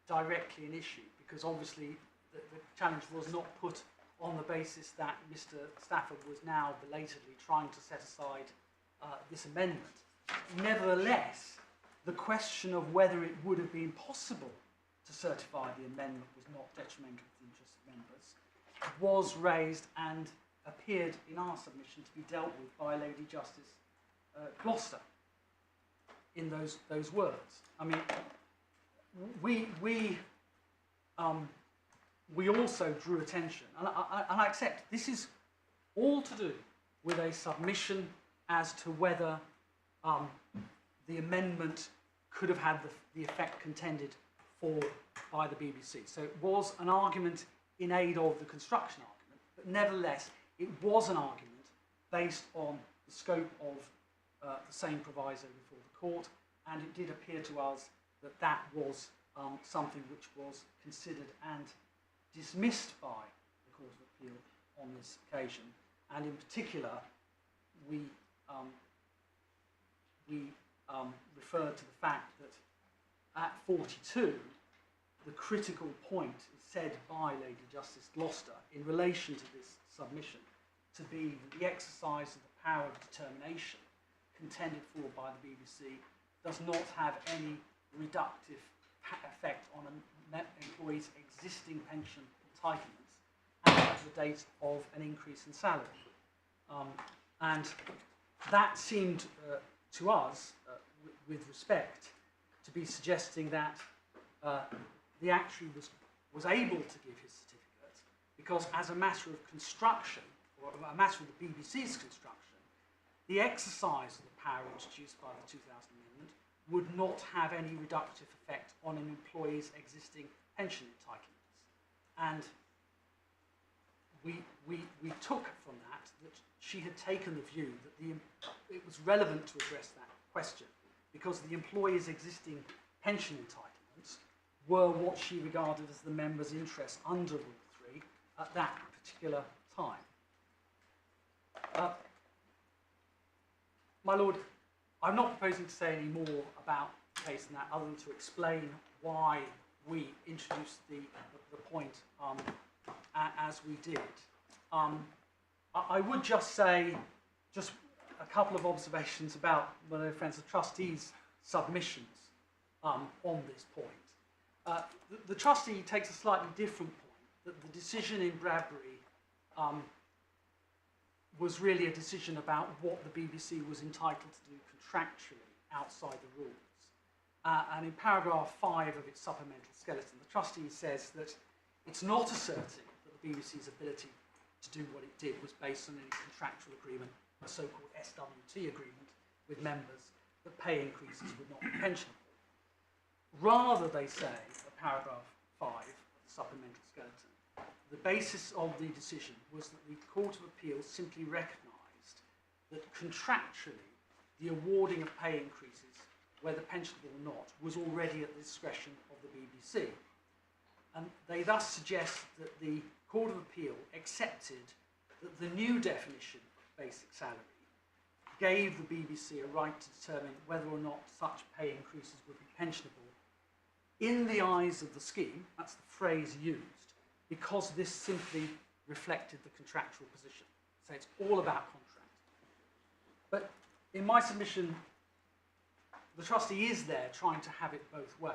directly an issue, because obviously the challenge was not put on the basis that Mr. Stafford was now belatedly trying to set aside this amendment. Nevertheless, the question of whether it would have been possible to certify the amendment was not detrimental to the interests of members was raised and appeared in our submission to be dealt with by Lady Justice Gloucester in those words. I mean, we also drew attention, and I accept this is all to do with a submission as to whether the amendment could have had the effect contended for by the BBC. So it was an argument in aid of the construction argument, but nevertheless it was an argument based on the scope of the same proviso before the court, and it did appear to us that that was something which was considered and dismissed by the Court of Appeal on this occasion, and in particular we referred to the fact that at 42 the critical point is said by Lady Justice Gloucester in relation to this submission to be that the exercise of the power of determination contended for by the BBC does not have any reductive effect on an employee's existing pension entitlements at the date of an increase in salary. And that seemed to us, with respect, to be suggesting that the actuary was able to give his certificate because, as a matter of construction, or a matter of the BBC's construction, the exercise of the power introduced by the 2000 amendment would not have any reductive effect on an employee's existing pension entitlements. And we took from that she had taken the view that it was relevant to address that question because the employee's existing pension entitlements were what she regarded as the member's interests under Rule 3 at that particular time. My Lord, I'm not proposing to say any more about the case than that, other than to explain why we introduced the point as we did. I would just say just a couple of observations about my friends the trustees' submissions on this point. The trustee takes a slightly different point, that the decision in Bradbury was really a decision about what the BBC was entitled to do contractually outside the rules. And in paragraph 5 of its supplemental skeleton, the trustee says that it's not asserting that the BBC's ability to do what it did was based on any contractual agreement, a so-called SWT agreement with members, that pay increases would not be pensionable. Rather, they say, at paragraph 5 of the supplemental skeleton, the basis of the decision was that the Court of Appeal simply recognised that contractually the awarding of pay increases, whether pensionable or not, was already at the discretion of the BBC. And they thus suggest that the Court of Appeal accepted that the new definition of basic salary gave the BBC a right to determine whether or not such pay increases would be pensionable in the eyes of the scheme, that's the phrase used, because this simply reflected the contractual position. So it's all about contract. But in my submission, the trustee is there trying to have it both ways.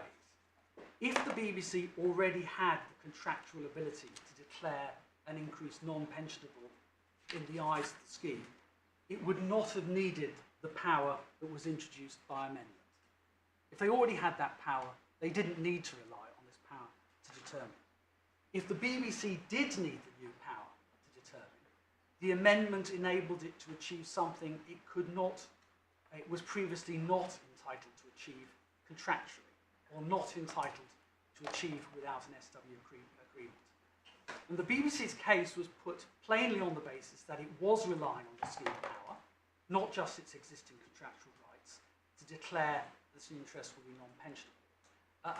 If the BBC already had the contractual ability to declare an increase non-pensionable in the eyes of the scheme, it would not have needed the power that was introduced by amendment. If they already had that power, they didn't need to rely on this power to determine. If the BBC did need the new power to determine, the amendment enabled it to achieve something it was previously not entitled to achieve contractually, or not entitled to achieve without an SW agreement. And the BBC's case was put plainly on the basis that it was relying on the scheme power, not just its existing contractual rights, to declare that its interest would be non-pensionable.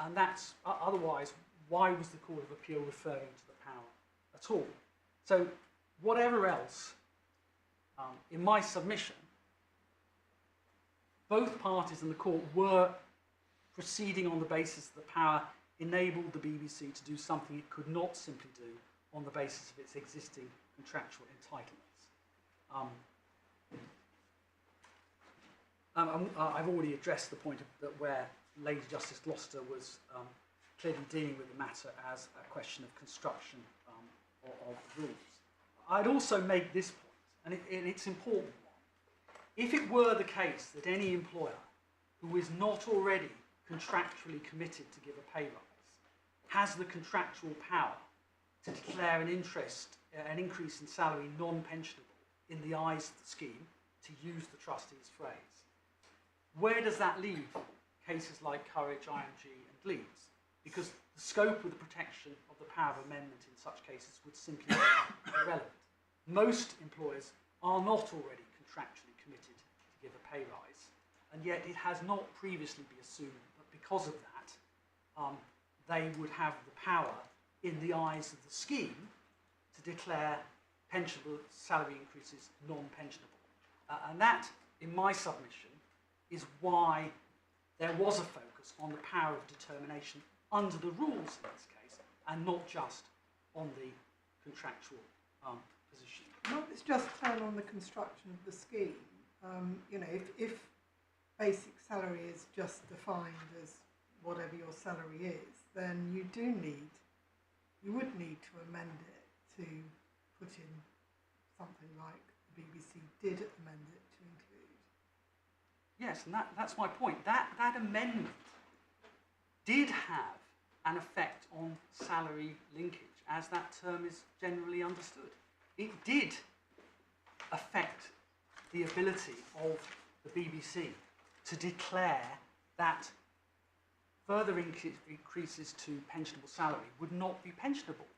And that's, otherwise, why was the Court of Appeal referring to the power at all? So whatever else, in my submission, both parties in the court were proceeding on the basis that the power enabled the BBC to do something it could not simply do on the basis of its existing contractual entitlements. I've already addressed the point that where Lady Justice Gloucester was clearly dealing with the matter as a question of construction of rules. I'd also make this point, and it's an important one. If it were the case that any employer who is not already contractually committed to give a pay rise has the contractual power to declare an increase in salary non-pensionable in the eyes of the scheme, to use the trustee's phrase, where does that leave cases like Courage, IMG and Leeds? Because the scope of the protection of the power of amendment in such cases would simply be irrelevant. Most employers are not already contractually committed to give a pay rise, and yet it has not previously been assumed that because of that, they would have the power in the eyes of the scheme to declare pensionable salary increases non-pensionable. And that, in my submission, is why there was a focus on the power of determination under the rules in this case, and not just on the contractual position. Not it's just turn on the construction of the scheme. You know, if basic salary is just defined as whatever your salary is, then you would need to amend it to put in something like the BBC did amend it to include. Yes, and that's my point. That amendment did have an effect on salary linkage, as that term is generally understood. It did affect the ability of the BBC to declare that further increases to pensionable salary would not be pensionable.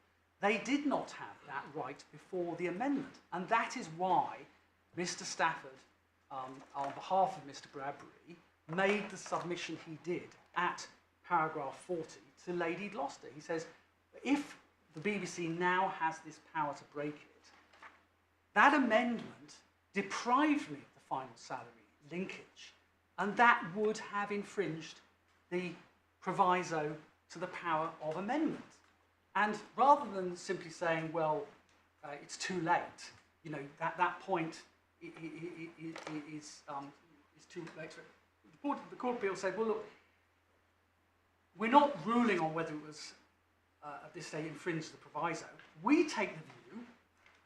They did not have that right before the amendment, and that is why Mr. Stafford, on behalf of Mr. Bradbury, made the submission he did at paragraph 40 to Lady Gloucester. He says, if the BBC now has this power to break it, that amendment deprived me of the final salary linkage, and that would have infringed the proviso to the power of amendment. And rather than simply saying, well, it's too late, you know, that point is too late. The Court of Appeal said, well, look, we're not ruling on whether it was at this stage infringed the proviso. We take the view,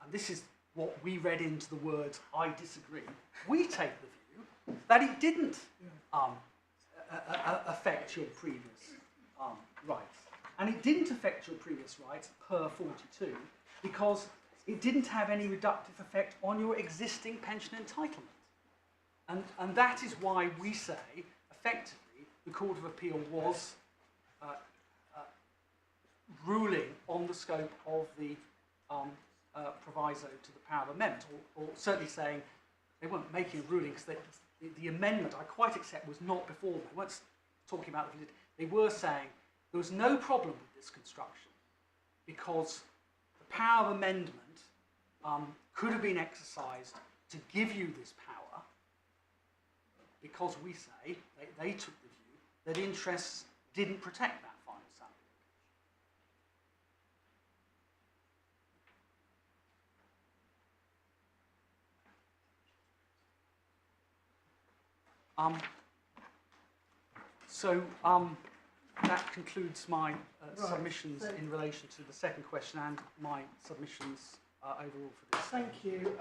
and this is what we read into the words "I disagree." We take the view that it didn't affect your previous rights, and it didn't affect your previous rights per 42 because it didn't have any reductive effect on your existing pension entitlement, and that is why we say effectively the Court of Appeal was ruling on the scope of the proviso to the power of amendment, or certainly saying they weren't making a ruling because the amendment, I quite accept, was not before them. They weren't talking about the validity. They were saying there was no problem with this construction because the power of amendment could have been exercised to give you this power because we say, they took the view that interests didn't protect that final salary. That concludes my submissions in relation to the second question and my submissions overall for this. Thank you.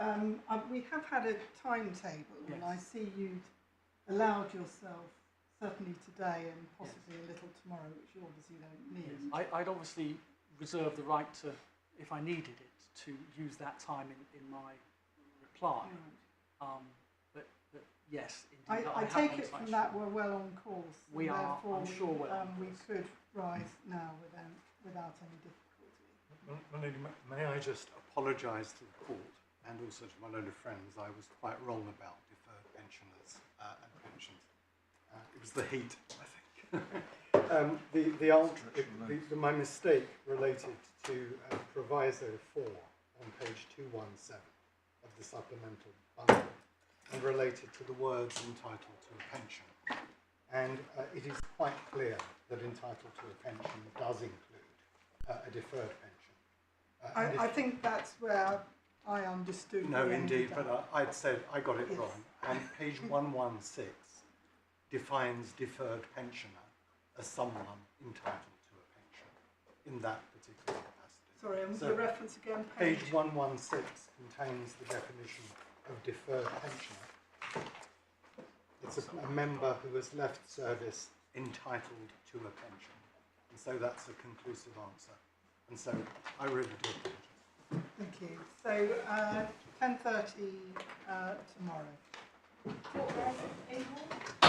We have had a timetable, Yes. and I see you'd allowed yourself, certainly today and possibly a little tomorrow, which you obviously don't need. Yes. I'd obviously reserve the right to, if I needed it, to use that time in my reply. Right. But yes, indeed. I take it from that we're well on course. We and are, therefore I'm sure, well on we course. could rise now without any difficulty. My lady, may I just apologise to the court and also to my learned friends? I was quite wrong about deferred pensioners and pensions. It was the heat, I think. My mistake related to proviso 4 on page 217 of the supplemental bundle and related to the words entitled to a pension. And it is quite clear that entitled to a pension does include a deferred pension. I think that's where I understood. No, we indeed, ended up. but I said I got it Yes. wrong. And page 116 defines deferred pensioner as someone entitled to a pension in that particular capacity. Sorry, and So the reference again, page 116 contains the definition of deferred pensioner. It's a member who has left service entitled to a pension. And so that's a conclusive answer. And so I really do apologise. Thank you. So 10:30 tomorrow. What, April?